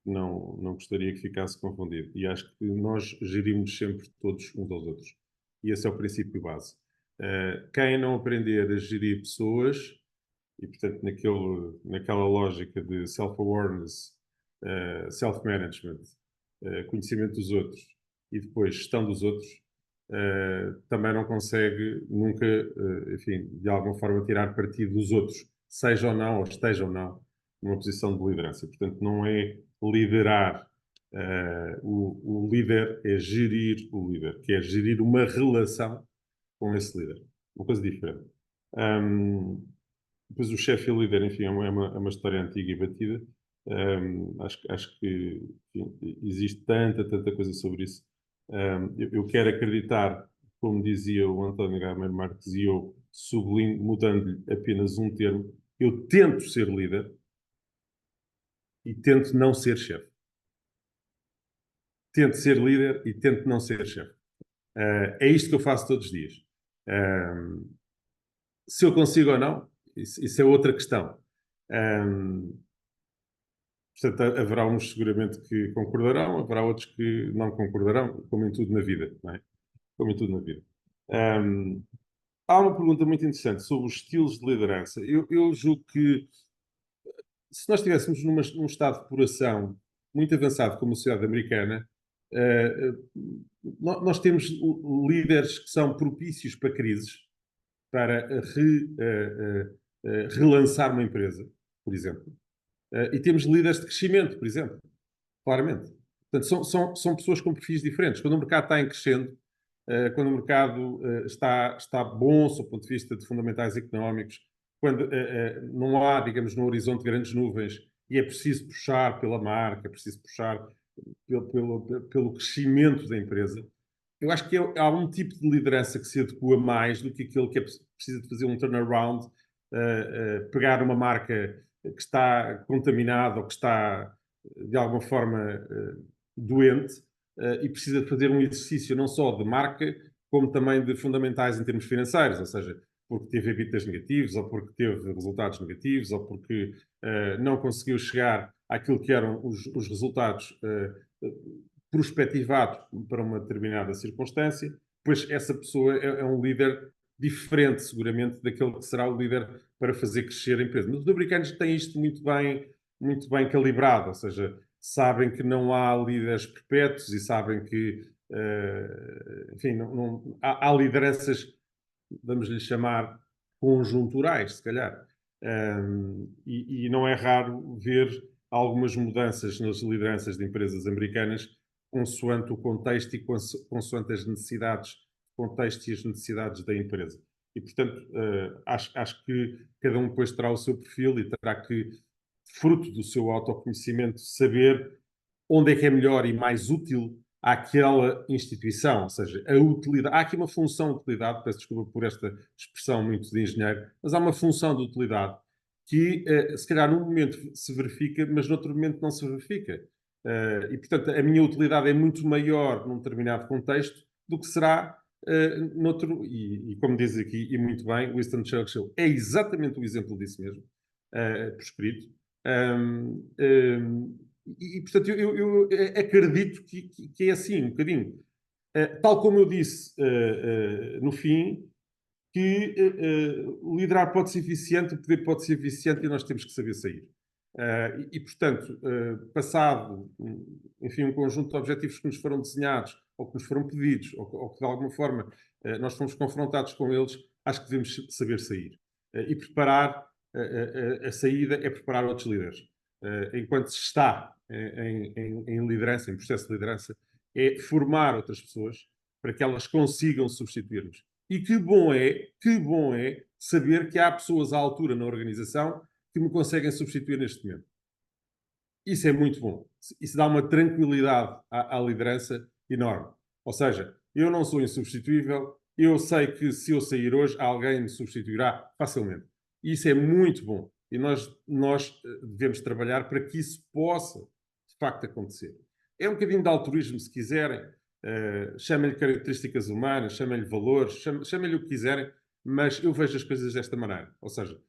Não gostaria que ficasse confundido. E acho que nós gerimos sempre todos uns aos outros. E esse é o princípio base. Quem não aprender a gerir pessoas, e portanto naquela lógica de self-awareness, self-management, conhecimento dos outros e depois gestão dos outros, também não consegue nunca, enfim, de alguma forma tirar partido dos outros, seja ou não, ou esteja ou não, numa posição de liderança. Portanto, não é liderar. O líder é gerir o líder, que é gerir uma relação com esse líder. Uma coisa diferente. Depois o chefe e o líder, enfim, é uma história antiga e batida. Acho que enfim, existe tanta coisa sobre isso. Eu quero acreditar, como dizia o António Gameiro Marques, e eu sublinho, mudando-lhe apenas um termo, eu tento ser líder e tento não ser chefe. Tento ser líder e tento não ser chefe. É isto que eu faço todos os dias. Se eu consigo ou não, isso é outra questão. Portanto, haverá uns seguramente que concordarão, haverá outros que não concordarão, como em tudo na vida, não é? Como em tudo na vida. Há uma pergunta muito interessante sobre os estilos de liderança. Eu julgo que se nós estivéssemos num estado de depuração muito avançado como a sociedade americana, nós temos líderes que são propícios para crises, para relançar uma empresa, por exemplo. E temos líderes de crescimento, por exemplo, claramente. Portanto, são pessoas com perfis diferentes. Quando o mercado está em crescendo, quando o mercado está bom, do ponto de vista de fundamentais económicos, quando não há, digamos, no horizonte grandes nuvens e é preciso puxar pela marca, é preciso puxar pelo crescimento da empresa, eu acho que há um tipo de liderança que se adequa mais do que aquele que precisa de fazer um turnaround, pegar uma marca que está contaminada ou que está, de alguma forma, doente, e precisa de fazer um exercício não só de marca, como também de fundamentais em termos financeiros, ou seja, porque teve EBITDAs negativos, ou porque teve resultados negativos, ou porque não conseguiu chegar àquilo que eram os resultados prospectivados para uma determinada circunstância, pois essa pessoa é um líder diferente, seguramente, daquele que será o líder para fazer crescer a empresa. Mas os americanos têm isto muito bem calibrado, ou seja, sabem que não há líderes perpétuos e sabem que, enfim, há lideranças, vamos lhe chamar, conjunturais, se calhar. E não é raro ver algumas mudanças nas lideranças de empresas americanas consoante o contexto e consoante as necessidades, contexto e as necessidades da empresa. E, portanto, acho que cada um depois terá o seu perfil e terá que, fruto do seu autoconhecimento, saber onde é que é melhor e mais útil àquela instituição, ou seja, a utilidade. Há aqui uma função de utilidade, peço desculpa por esta expressão muito de engenheiro, mas há uma função de utilidade que, se calhar, num momento se verifica, mas noutro momento não se verifica. E, portanto, a minha utilidade é muito maior num determinado contexto do que será noutro. E como diz aqui, e muito bem, Winston Churchill é exatamente o exemplo disso mesmo, por escrito. E, portanto, eu acredito que é assim, um bocadinho. Tal como eu disse no fim, que liderar pode ser eficiente, o poder pode ser eficiente e nós temos que saber sair. Portanto, passado, enfim, um conjunto de objetivos que nos foram desenhados, ou que nos foram pedidos, ou que de alguma forma nós fomos confrontados com eles, acho que devemos saber sair. E preparar a saída é preparar outros líderes. Enquanto se está em liderança, em processo de liderança, é formar outras pessoas para que elas consigam substituir-nos. E que bom é saber que há pessoas à altura na organização que me conseguem substituir neste momento. Isso é muito bom. Isso dá uma tranquilidade à liderança enorme. Ou seja, eu não sou insubstituível, eu sei que se eu sair hoje, alguém me substituirá facilmente. E isso é muito bom. E nós devemos trabalhar para que isso possa, de facto, acontecer. É um bocadinho de altruísmo, se quiserem. Chamem-lhe características humanas, chamem-lhe valores, chamem-lhe o que quiserem, mas eu vejo as coisas desta maneira. Ou seja,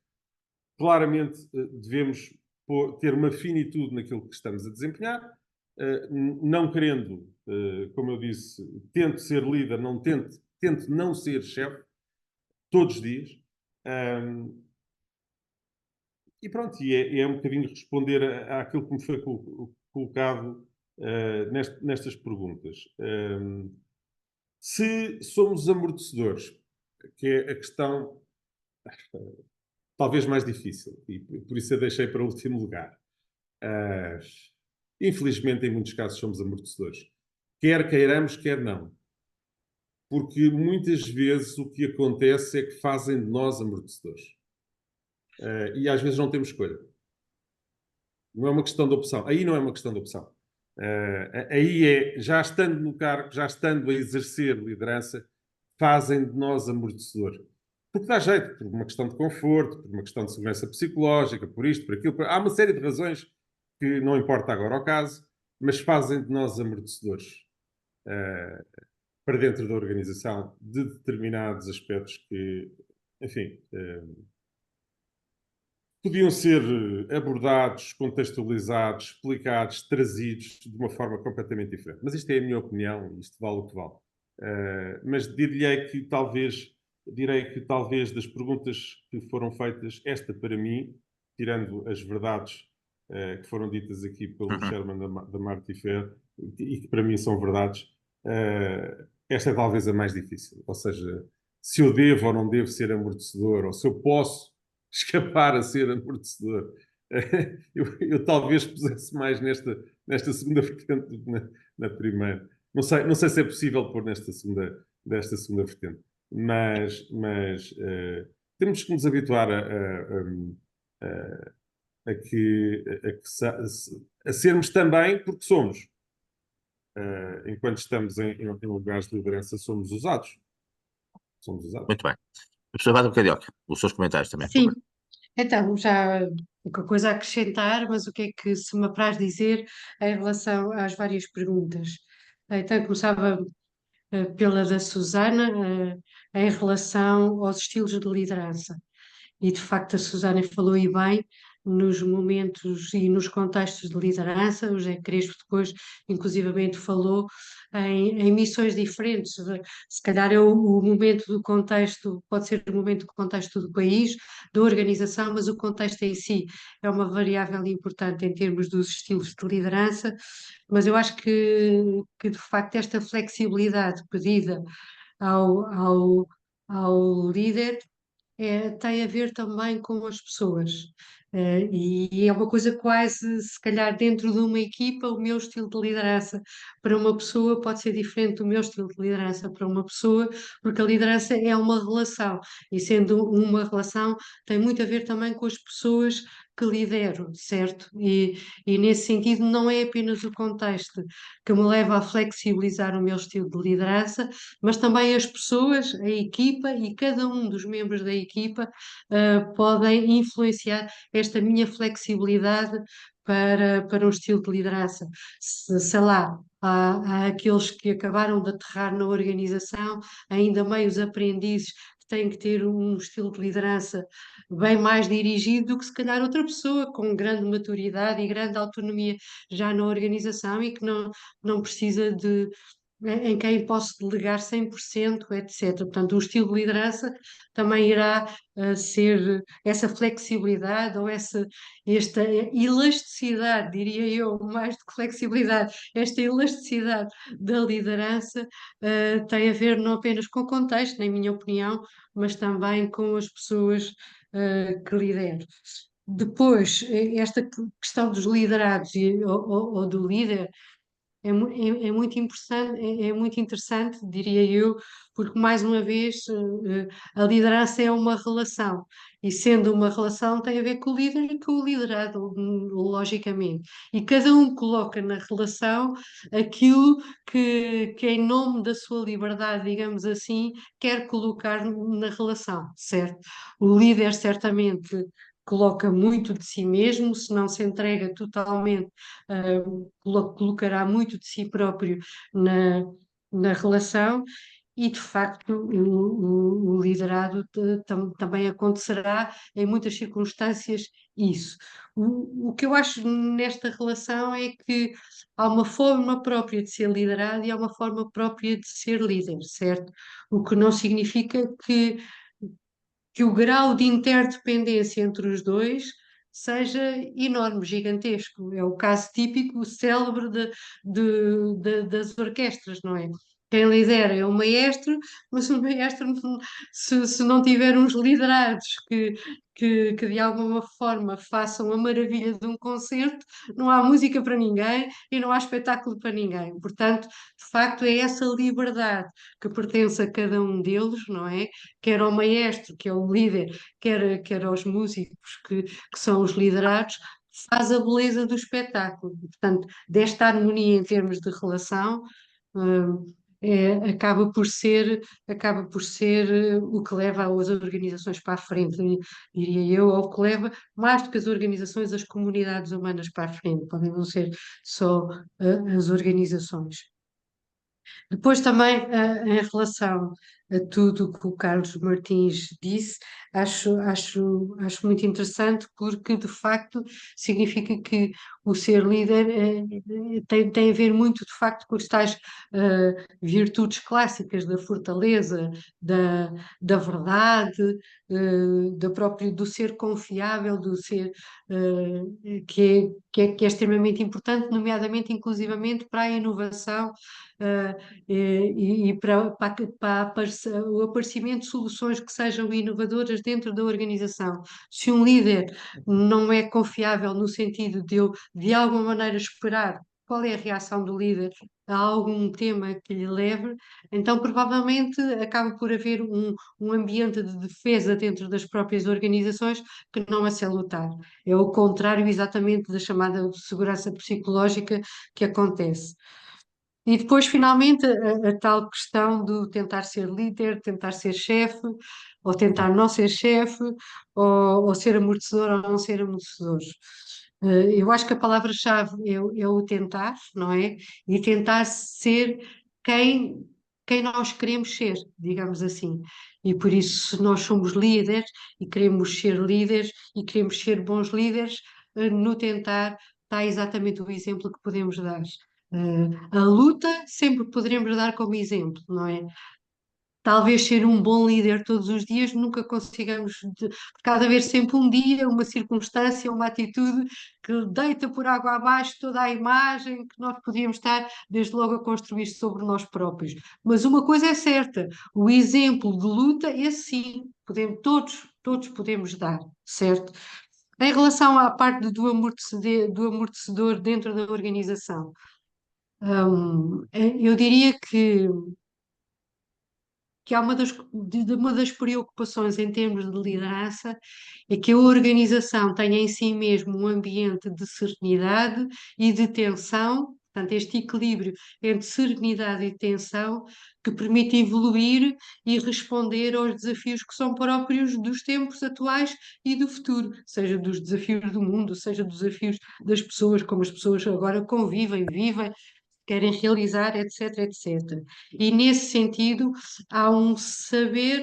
claramente devemos ter uma finitude naquilo que estamos a desempenhar, não querendo, como eu disse, tento ser líder, tento não ser chefe, todos os dias. E pronto, é um bocadinho responder àquilo que me foi colocado nestas perguntas. Se somos amortecedores, que é a questão talvez mais difícil, e por isso eu deixei para o último lugar. Infelizmente, em muitos casos, somos amortecedores. Quer queiramos, quer não. Porque muitas vezes o que acontece é que fazem de nós amortecedores. E às vezes não temos escolha. Não é uma questão de opção. Aí não é uma questão de opção. Aí é, já estando no cargo, já estando a exercer liderança, fazem de nós amortecedor. Porque dá jeito, por uma questão de conforto, por uma questão de segurança psicológica, por isto, por aquilo. Há uma série de razões que não importa agora ao caso, mas fazem de nós amortecedores para dentro da organização de determinados aspectos que, enfim, podiam ser abordados, contextualizados, explicados, trazidos de uma forma completamente diferente. Mas isto é a minha opinião, isto vale o que vale. Mas direi que talvez das perguntas que foram feitas, esta para mim, tirando as verdades que foram ditas aqui pelo Uhum. chairman da Marty Fair e que para mim são verdades. Esta é talvez a mais difícil, ou seja, se eu devo ou não devo ser amortecedor, ou se eu posso escapar a ser amortecedor. Eu talvez pusesse mais nesta segunda vertente do que na primeira. Não sei se é possível pôr desta segunda vertente, mas temos que nos habituar a sermos também porque somos. Enquanto estamos em lugares de liderança, somos usados. Somos usados. Muito bem. A professora Bárbara Carioca, os seus comentários também, por Sim, favor. então já pouca coisa a acrescentar, mas o que é que se me apraz dizer em relação às várias perguntas? Então, começava pela da Susana, em relação aos estilos de liderança. E de facto a Susana falou e bem nos momentos e nos contextos de liderança, o José Crespo depois inclusivamente falou em missões diferentes, se calhar é o momento do contexto, pode ser o momento do contexto do país, da organização, mas o contexto em si é uma variável importante em termos dos estilos de liderança, mas eu acho que de facto esta flexibilidade pedida ao líder tem a ver também com as pessoas. E é uma coisa quase, se calhar, dentro de uma equipa, o meu estilo de liderança para uma pessoa pode ser diferente do meu estilo de liderança para uma pessoa, porque a liderança é uma relação, e sendo uma relação, tem muito a ver também com as pessoas que lidero, certo? E nesse sentido, não é apenas o contexto que me leva a flexibilizar o meu estilo de liderança, mas também as pessoas, a equipa e cada um dos membros da equipa podem influenciar esta minha flexibilidade para um estilo de liderança. Sei lá, há aqueles que acabaram de aterrar na organização, ainda meios aprendizes, que têm que ter um estilo de liderança bem mais dirigido do que se calhar outra pessoa com grande maturidade e grande autonomia já na organização e que não precisa em quem posso delegar 100%, etc. Portanto, o estilo de liderança também irá ser essa flexibilidade ou esta elasticidade, diria eu, mais do que flexibilidade, esta elasticidade da liderança tem a ver não apenas com o contexto, na minha opinião, mas também com as pessoas que lidero. Depois, esta questão dos liderados ou do líder é muito interessante, é muito interessante, diria eu, porque mais uma vez a liderança é uma relação e sendo uma relação tem a ver com o líder e com o liderado, logicamente. E cada um coloca na relação aquilo que em nome da sua liberdade, digamos assim, quer colocar na relação, certo? O líder certamente coloca muito de si mesmo, se não se entrega totalmente colocará muito de si próprio na relação e, de facto, o liderado também acontecerá em muitas circunstâncias isso. O que eu acho nesta relação é que há uma forma própria de ser liderado e há uma forma própria de ser líder, certo? O que não significa que o grau de interdependência entre os dois seja enorme, gigantesco. É o caso típico, célebre das orquestras, não é? Quem lidera é o maestro, mas o maestro, se não tiver uns liderados que de alguma forma façam a maravilha de um concerto, não há música para ninguém e não há espetáculo para ninguém. Portanto, de facto, é essa liberdade que pertence a cada um deles, não é? Quer ao maestro, que é o líder, quer aos músicos, que são os liderados, faz a beleza do espetáculo. Portanto, desta harmonia em termos de relação, acaba por ser o que leva as organizações para a frente, diria eu, ou o que leva mais do que as organizações, as comunidades humanas para a frente, podem não ser só as organizações. Depois também em relação a tudo o que o Carlos Martins disse. Acho muito interessante porque, de facto, significa que o ser líder tem a ver muito, de facto, com as tais virtudes clássicas da fortaleza, da verdade, do ser confiável, do ser que é extremamente importante, nomeadamente, inclusivamente, para a inovação e para o aparecimento de soluções que sejam inovadoras dentro da organização. Se um líder não é confiável no sentido de eu, de alguma maneira, esperar qual é a reação do líder a algum tema que lhe leve, então provavelmente acaba por haver um ambiente de defesa dentro das próprias organizações que não é salutar. É o contrário exatamente da chamada segurança psicológica que acontece. E depois, finalmente, a tal questão do tentar ser líder, tentar ser chefe, ou tentar não ser chefe, ou ser amortecedor ou não ser amortecedor. Eu acho que a palavra-chave é o tentar, não é? E tentar ser quem, quem nós queremos ser, digamos assim. E por isso, se nós somos líderes e queremos ser líderes e queremos ser bons líderes, no tentar está exatamente o exemplo que podemos dar. A luta sempre poderemos dar como exemplo, não é? Talvez ser um bom líder todos os dias nunca consigamos, porque há de haver sempre um dia, uma circunstância, uma atitude que deita por água abaixo toda a imagem que nós podíamos estar desde logo a construir sobre nós próprios. Mas uma coisa é certa, o exemplo de luta, esse sim, todos podemos dar, certo? Em relação à parte do amortecedor dentro da organização, eu diria que há uma das preocupações em termos de liderança é que a organização tenha em si mesmo um ambiente de serenidade e de tensão, portanto, este equilíbrio entre serenidade e tensão que permite evoluir e responder aos desafios que são próprios dos tempos atuais e do futuro, seja dos desafios do mundo, seja dos desafios das pessoas, como as pessoas agora convivem, vivem, querem realizar, etc, etc. E nesse sentido há um saber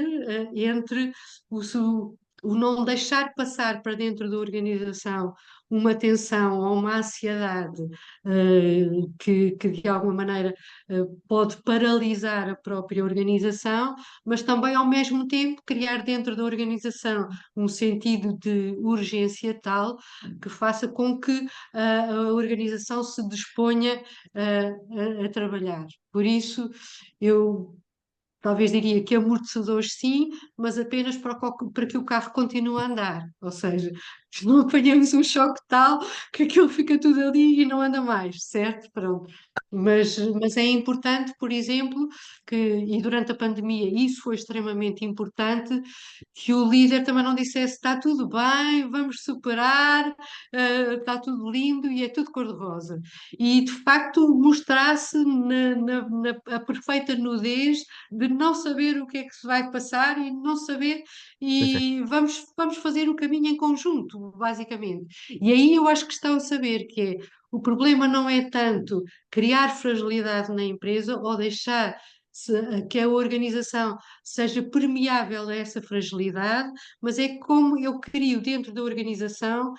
entre o não deixar passar para dentro da organização uma tensão ou uma ansiedade que de alguma maneira pode paralisar a própria organização, mas também ao mesmo tempo criar dentro da organização um sentido de urgência tal que faça com que a organização se disponha a trabalhar. Por isso, eu talvez diria que amortecedores sim, mas apenas para que o carro continue a andar. Ou seja, que não apanhamos um choque tal que aquilo fica tudo ali e não anda mais, certo? Pronto. Mas é importante, por exemplo, e durante a pandemia isso foi extremamente importante, que o líder também não dissesse está tudo bem, vamos superar, está tudo lindo e é tudo cor-de-rosa. E de facto mostrasse a perfeita nudez de não saber o que é que se vai passar e não saber, Sim, sim. e vamos fazer o caminho em conjunto, basicamente. E aí eu acho que estão a saber que o problema não é tanto criar fragilidade na empresa ou deixar que a organização seja permeável a essa fragilidade, mas é como eu crio dentro da organização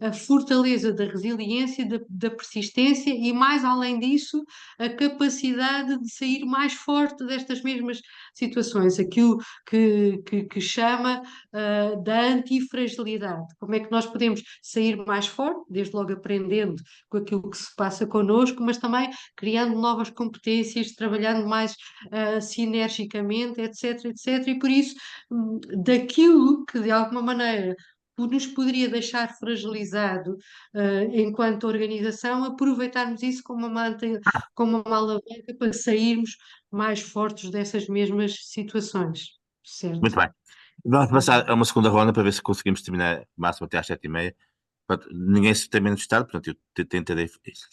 a fortaleza da resiliência, da persistência e, mais além disso, a capacidade de sair mais forte destas mesmas situações, aquilo que chama da antifragilidade. Como é que nós podemos sair mais forte, desde logo aprendendo com aquilo que se passa connosco, mas também criando novas competências, trabalhando mais sinergicamente, etc, etc. E por isso, daquilo que de alguma maneira nos poderia deixar fragilizado enquanto organização, aproveitarmos isso como uma alavanca para sairmos mais fortes dessas mesmas situações, Muito certo? bem. Vamos passar a uma segunda ronda para ver se conseguimos terminar máximo até às 7h30. Pronto, ninguém se tem menos estado, portanto, eu tentarei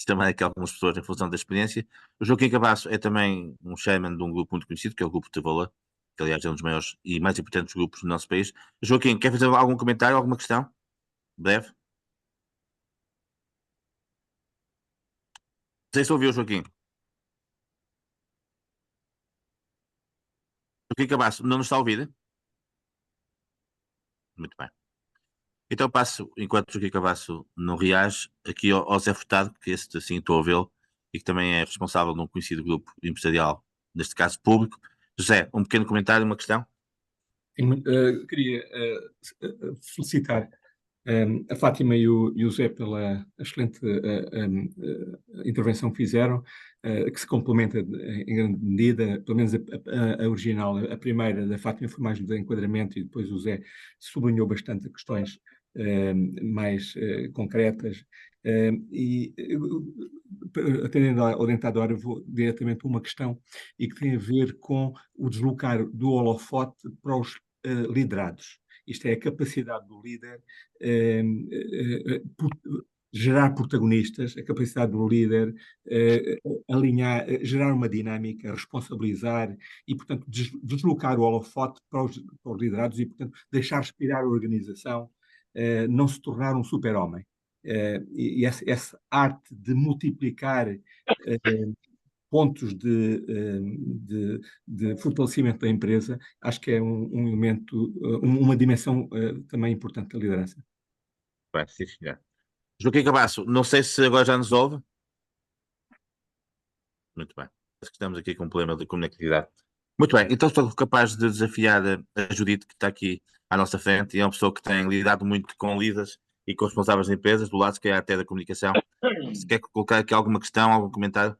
também aqui algumas pessoas em função da experiência. O Joaquim Cabasso é também um chairman de um grupo muito conhecido, que é o Grupo de Valor, que aliás é um dos maiores e mais importantes grupos do nosso país. Joaquim, quer fazer algum comentário, alguma questão? Breve? Não sei se ouviu, Joaquim. Joaquim Cabasso não nos está a ouvir? Muito bem. Então passo, enquanto o Joaquim Cabasso não reage, aqui ao Zé Furtado, que este assim estou a vê-lo, e que também é responsável de um conhecido grupo empresarial, neste caso público. José, um pequeno comentário, uma questão? Queria felicitar a Fátima e o Zé pela excelente intervenção que fizeram, que se complementa em grande medida, pelo menos a original. A primeira da Fátima foi mais de enquadramento e depois o Zé sublinhou bastante questões mais concretas. E atendendo ao orientado da hora, vou diretamente a uma questão e que tem a ver com o deslocar do holofote para os liderados. Isto é a capacidade do líder gerar protagonistas, a capacidade do líder alinhar, gerar uma dinâmica, responsabilizar e, portanto, deslocar o holofote para os liderados e, portanto, deixar respirar a organização, não se tornar um super-homem. E essa arte de multiplicar pontos de fortalecimento da empresa, acho que é um elemento, uma dimensão também importante da liderança. Bem, sim, senhor. Joaquim Cabasso, não sei se agora já nos ouve. Muito bem. Acho que estamos aqui com um problema de conectividade. Muito bem, então estou capaz de desafiar a Judite, que está aqui à nossa frente, e é uma pessoa que tem lidado muito com líderes e com responsáveis de empresas, do lado, se calhar até da comunicação. Se quer colocar aqui alguma questão, algum comentário?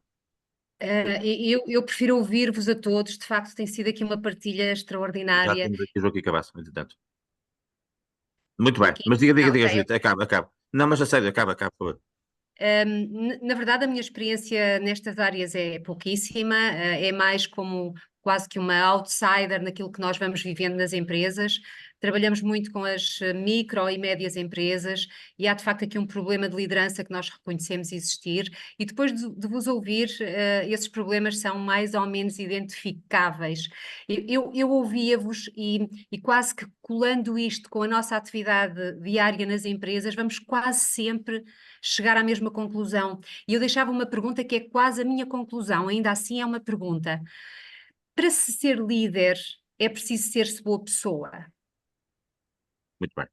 Eu prefiro ouvir-vos a todos, de facto tem sido aqui uma partilha Já extraordinária. temos aqui o Joaquim Cabasso, entretanto. Muito bem, Joaquim, mas diga, não, Judite, acaba. Não, mas a sério, acaba, por favor. Na verdade, a minha experiência nestas áreas é pouquíssima, é mais como quase que uma outsider naquilo que nós vamos vivendo nas empresas. Trabalhamos muito com as micro e médias empresas e há de facto aqui um problema de liderança que nós reconhecemos existir e depois de vos ouvir, esses problemas são mais ou menos identificáveis. Eu ouvia-vos e quase que colando isto com a nossa atividade diária nas empresas, vamos quase sempre chegar à mesma conclusão. E eu deixava uma pergunta que é quase a minha conclusão, ainda assim é uma pergunta. Para se ser líder, é preciso ser-se boa pessoa? Muito bem.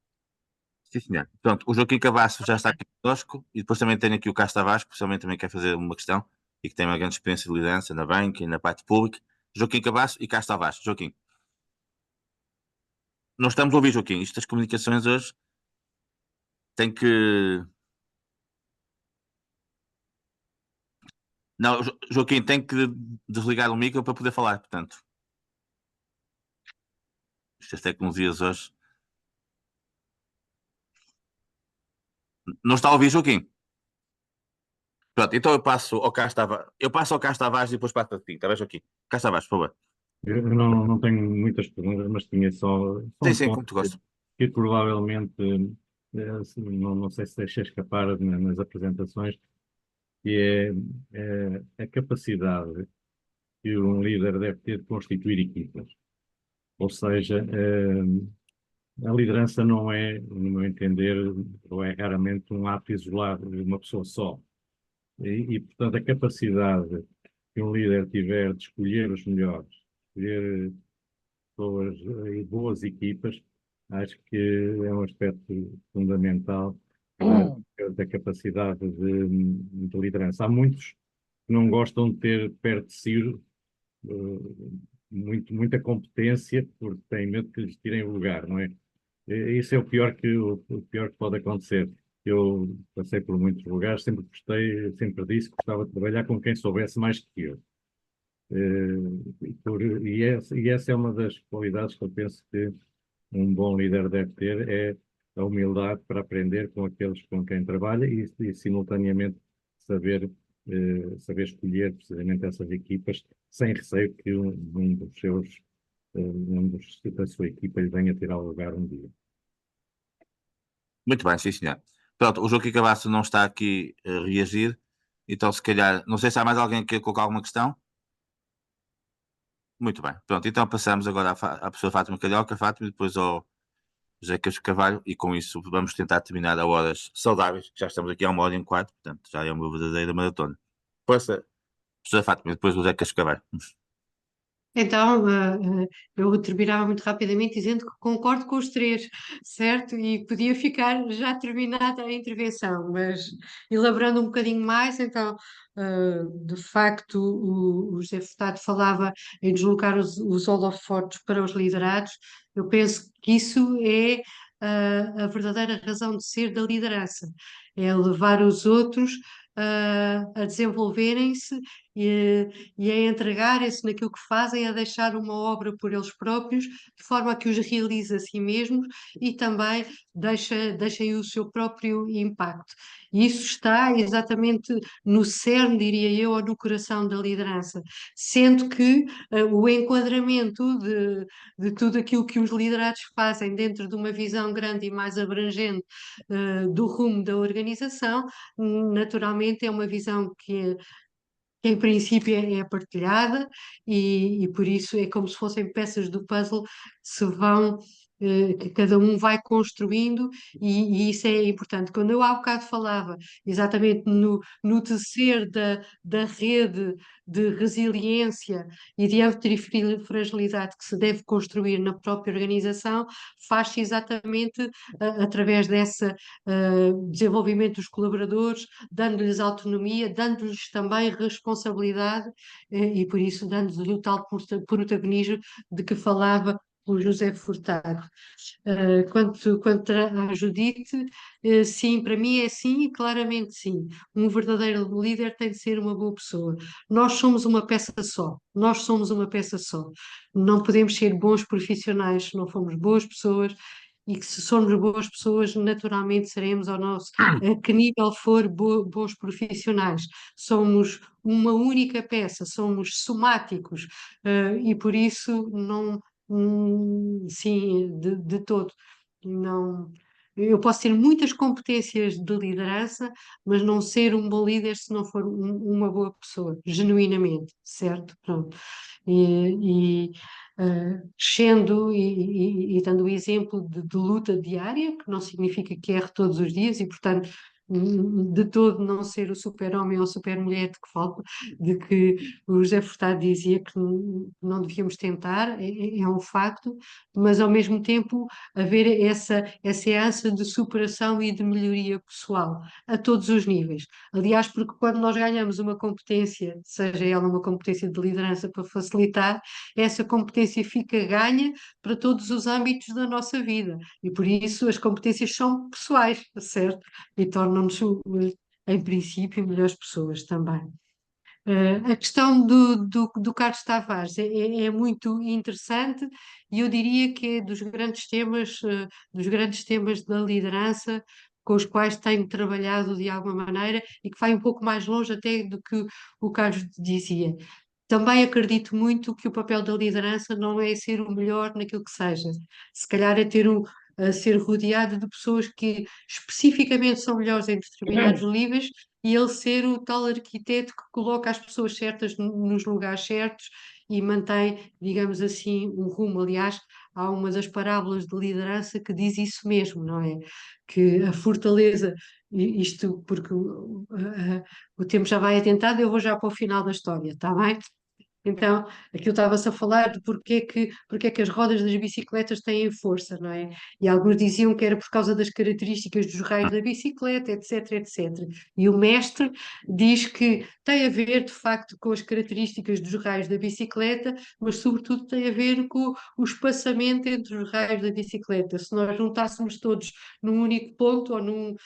Sim, senhor. Pronto, o Joaquim Cabasso já está aqui conosco e depois também tenho aqui o Casta Vasco, que possivelmente também quer fazer uma questão e que tem uma grande experiência de liderança na banca e na parte pública. Joaquim Cabasso e Casta Vasco. Joaquim. Não estamos a ouvir, Joaquim. Isto das comunicações hoje tem que... Não, Joaquim, tem que desligar o micro para poder falar, portanto. Estas tecnologias hoje... Não está a ouvir, Joaquim? Pronto, então eu passo ao Casta Vaz e depois passo para ti, está bem, Joaquim? Casta Vaz, por favor. Eu não tenho muitas perguntas, mas tinha só Sim, um como ponto tu gostas. que provavelmente, não sei se deixei escapar nas apresentações, que é a capacidade que um líder deve ter de constituir equipas. Ou seja, a liderança não é, no meu entender, ou é raramente um ato isolado de uma pessoa só. Portanto, a capacidade que um líder tiver de escolher os melhores, escolher pessoas e boas equipas, acho que é um aspecto fundamental da capacidade de liderança. Há muitos que não gostam de ter perto de si muita competência porque têm medo que lhes tirem o lugar, não é? Isso é o pior que pode acontecer. Eu passei por muitos lugares, sempre gostei, sempre disse que gostava de trabalhar com quem soubesse mais que eu. E essa é uma das qualidades que eu penso que um bom líder deve ter, é a humildade para aprender com aqueles com quem trabalha e simultaneamente saber escolher precisamente essas equipas sem receio que da sua equipa lhe venha tirar o lugar um dia. Muito bem, sim, senhor. Pronto, o Joaquim Cabasso não está aqui a reagir, então se calhar, não sei se há mais alguém que quer colocar alguma questão. Muito bem, pronto, então passamos agora à professora Fátima Calhoca, Fátima, e depois ao José Carlos Carvalho, e com isso vamos tentar terminar a horas saudáveis, que já estamos aqui a 1h15, portanto já é uma verdadeira maratona. Força, professora Fátima, e depois o José Carlos Carvalho. Então, eu terminava muito rapidamente dizendo que concordo com os três, certo? E podia ficar já terminada a intervenção, mas elaborando um bocadinho mais, então, de facto, o José Furtado falava em deslocar os holofotes para os liderados. Eu penso que isso é a verdadeira razão de ser da liderança, é levar os outros a desenvolverem-se e a entregarem-se naquilo que fazem, a deixar uma obra por eles próprios, de forma a que os realize a si mesmos e também deixem o seu próprio impacto. E isso está exatamente no cerne, diria eu, ou no coração da liderança, sendo que o enquadramento de tudo aquilo que os liderados fazem dentro de uma visão grande e mais abrangente do rumo da organização, naturalmente é uma visão que em princípio é partilhada e por isso é como se fossem peças do puzzle se vão, que cada um vai construindo e isso é importante. Quando eu há bocado falava exatamente no tecer da rede de resiliência e de antifragilidade que se deve construir na própria organização, faz-se exatamente através dessa desenvolvimento dos colaboradores, dando-lhes autonomia, dando-lhes também responsabilidade e por isso dando-lhes o tal protagonismo de que falava o José Furtado. Quanto à Judite, sim, para mim é sim e claramente sim. Um verdadeiro líder tem de ser uma boa pessoa. Nós somos uma peça só, nós somos uma peça só. Não podemos ser bons profissionais se não formos boas pessoas e que se somos boas pessoas, naturalmente seremos ao nosso, a que nível for, bons profissionais. Somos uma única peça, somos somáticos, e por isso não, sim, de todo. Não, eu posso ter muitas competências de liderança, mas não ser um bom líder se não for uma boa pessoa, genuinamente, certo? Pronto. Crescendo e dando o exemplo de luta diária, que não significa que erre todos os dias e, portanto, de todo não ser o super-homem ou super-mulher de que o José Furtado dizia que não devíamos tentar, é um facto, mas ao mesmo tempo haver essa ânsia de superação e de melhoria pessoal a todos os níveis. Aliás, porque quando nós ganhamos uma competência, seja ela uma competência de liderança para facilitar, essa competência fica ganha para todos os âmbitos da nossa vida e por isso as competências são pessoais, certo? E tornam-nos, em princípio, melhores pessoas também. A questão do Carlos Tavares é muito interessante e eu diria que é dos grandes temas da liderança com os quais tenho trabalhado de alguma maneira e que vai um pouco mais longe até do que o Carlos dizia. Também acredito muito que o papel da liderança não é ser o melhor naquilo que seja. Se calhar é a ser rodeado de pessoas que especificamente são melhores em determinados níveis e ele ser o tal arquiteto que coloca as pessoas certas nos lugares certos e mantém, digamos assim, um rumo. Aliás, há uma das parábolas de liderança que diz isso mesmo, não é? Que a fortaleza, isto porque o tempo já vai adiantado, eu vou já para o final da história, está bem? Então, aquilo estava-se a falar de porque é que as rodas das bicicletas têm força, não é? E alguns diziam que era por causa das características dos raios da bicicleta, etc, etc. E o mestre diz que tem a ver, de facto, com as características dos raios da bicicleta, mas sobretudo tem a ver com o espaçamento entre os raios da bicicleta. Se nós juntássemos todos num único ponto ou num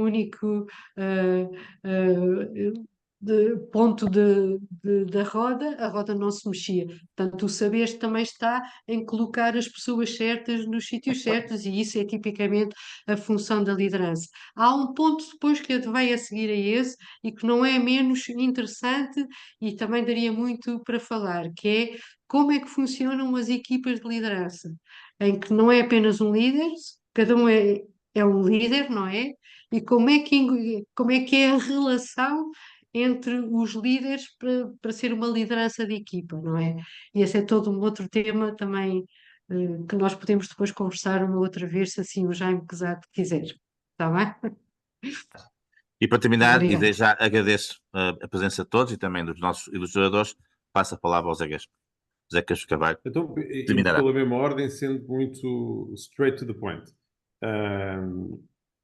único ponto da roda, a roda não se mexia. Portanto, o saber também está em colocar as pessoas certas nos sítios certos, e isso é tipicamente a função da liderança. Há um ponto depois que vem a seguir a esse e que não é menos interessante e também daria muito para falar, que é como é que funcionam as equipas de liderança, em que não é apenas um líder, cada um é um líder, não é? E como é que é a relação entre os líderes para ser uma liderança de equipa, não é? E esse é todo um outro tema também que nós podemos depois conversar uma outra vez, se assim o Jaime Quezado quiser. Está bem? E para terminar, e Obrigada. desde já agradeço a presença de todos e também dos nossos ilustradores, passo a palavra ao Zé Gaspo. José Carlos Carvalho Então, terminará. pela mesma ordem, sendo muito straight to the point.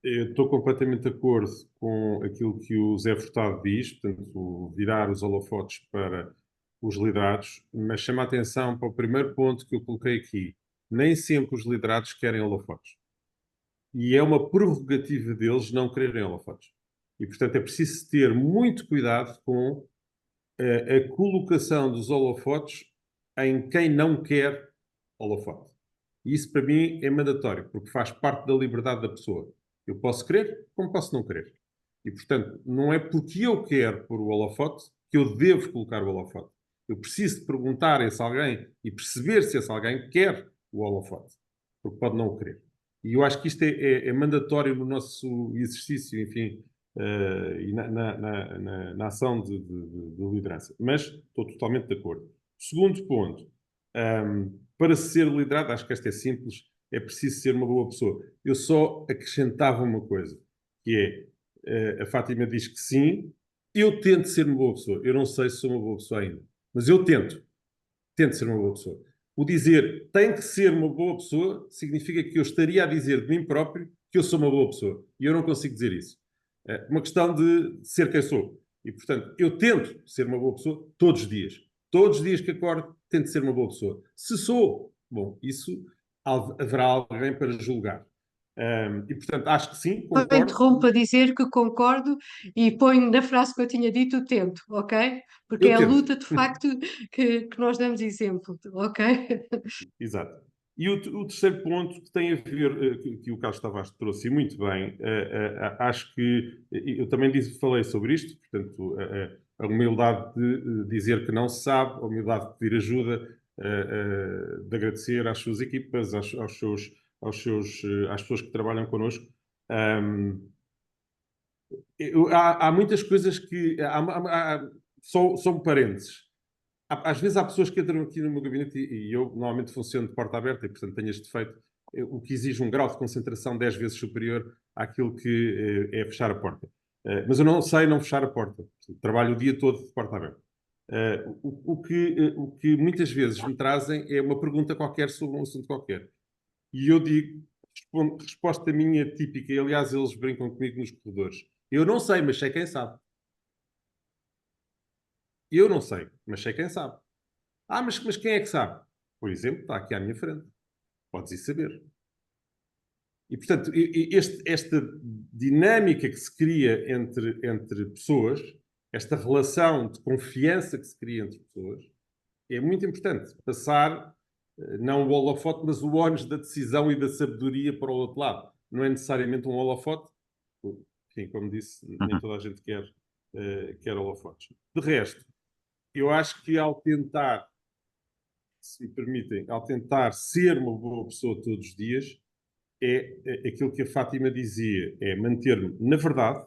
Eu estou completamente de acordo com aquilo que o Zé Furtado diz, portanto, virar os holofotes para os liderados, mas chama a atenção para o primeiro ponto que eu coloquei aqui. Nem sempre os liderados querem holofotes. E é uma prerrogativa deles não quererem holofotes. E, portanto, é preciso ter muito cuidado com a colocação dos holofotes em quem não quer holofote. E isso, para mim, é mandatório, porque faz parte da liberdade da pessoa. Eu posso querer, como posso não querer. E, portanto, não é porque eu quero pôr o holofote que eu devo colocar o holofote. Eu preciso de perguntar a esse alguém e perceber se esse alguém quer o holofote, porque pode não o querer. E eu acho que isto é mandatório no nosso exercício, enfim, e na ação de liderança. Mas estou totalmente de acordo. Segundo ponto, para ser liderado, acho que esta é simples, é preciso ser uma boa pessoa. Eu só acrescentava uma coisa, que é, a Fátima diz que sim, eu tento ser uma boa pessoa. Eu não sei se sou uma boa pessoa ainda, mas eu tento ser uma boa pessoa. O dizer tem que ser uma boa pessoa significa que eu estaria a dizer de mim próprio que eu sou uma boa pessoa. E eu não consigo dizer isso. É uma questão de ser quem sou. E, portanto, eu tento ser uma boa pessoa todos os dias. Todos os dias que acordo, tento ser uma boa pessoa. Se sou, bom, isso haverá alguém para julgar. E, portanto, acho que sim, Eu concordo. interrompo a dizer que concordo e ponho na frase que eu tinha dito, tento, ok? Porque Eu é a tento. luta, de facto, que nós damos exemplo, ok? Exato. E o terceiro ponto que tem a ver, que o Carlos Tavares trouxe muito bem, acho que eu também falei sobre isto, portanto, a humildade de dizer que não se sabe, a humildade de pedir ajuda, de agradecer às suas equipas, às pessoas que trabalham connosco. Há muitas coisas que. São parênteses. Às vezes há pessoas que entram aqui no meu gabinete e eu normalmente funciono de porta aberta e, portanto, tenho este defeito, o que exige um grau de concentração 10 vezes superior àquilo que é fechar a porta. Mas eu não sei não fechar a porta. Trabalho o dia todo de porta aberta. O que muitas vezes me trazem é uma pergunta qualquer sobre um assunto qualquer. E eu digo, resposta minha típica, e aliás eles brincam comigo nos corredores. Eu não sei, mas sei quem sabe. Eu não sei, mas sei quem sabe. Mas quem é que sabe? Por exemplo, está aqui à minha frente. Podes ir saber. E, portanto, esta dinâmica que se cria entre pessoas, esta relação de confiança que se cria entre pessoas, é muito importante. Passar, não o holofote, mas o ónus da decisão e da sabedoria para o outro lado. Não é necessariamente um holofote. Enfim, como disse, nem toda a gente quer holofotes. De resto, eu acho que ao tentar, se me permitem, ao tentar ser uma boa pessoa todos os dias, é aquilo que a Fátima dizia, é manter-me na verdade,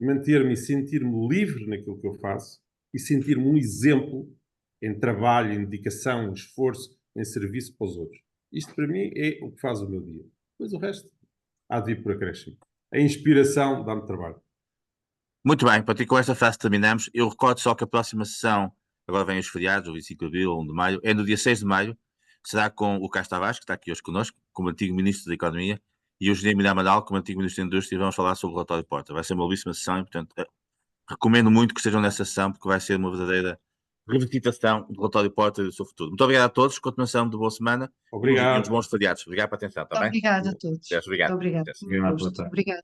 manter-me e sentir-me livre naquilo que eu faço e sentir-me um exemplo em trabalho, em dedicação, em esforço, em serviço para os outros. Isto, para mim, é o que faz o meu dia. Depois o resto há de vir por acréscimo. A inspiração dá-me trabalho. Muito bem, Patrícia, com esta frase terminamos. Eu recordo só que a próxima sessão, agora vem os feriados, o 25 de abril, 1 de maio, é no dia 6 de maio, será com o Carlos Tavares, que está aqui hoje connosco, como antigo Ministro da Economia, e o Engenheiro Miguel Amaral, como antigo Ministro da Indústria, e vamos falar sobre o relatório Porta. Vai ser uma belíssima sessão e, portanto, recomendo muito que estejam nessa sessão, porque vai ser uma verdadeira revisitação do relatório Porta e do seu futuro. Muito obrigado a todos, continuação de boa semana Obrigado. E uns bons feriados. Obrigado pela atenção, está bem? Obrigada a todos. Obrigado. Muito obrigada. Obrigado, boa tarde. Obrigada,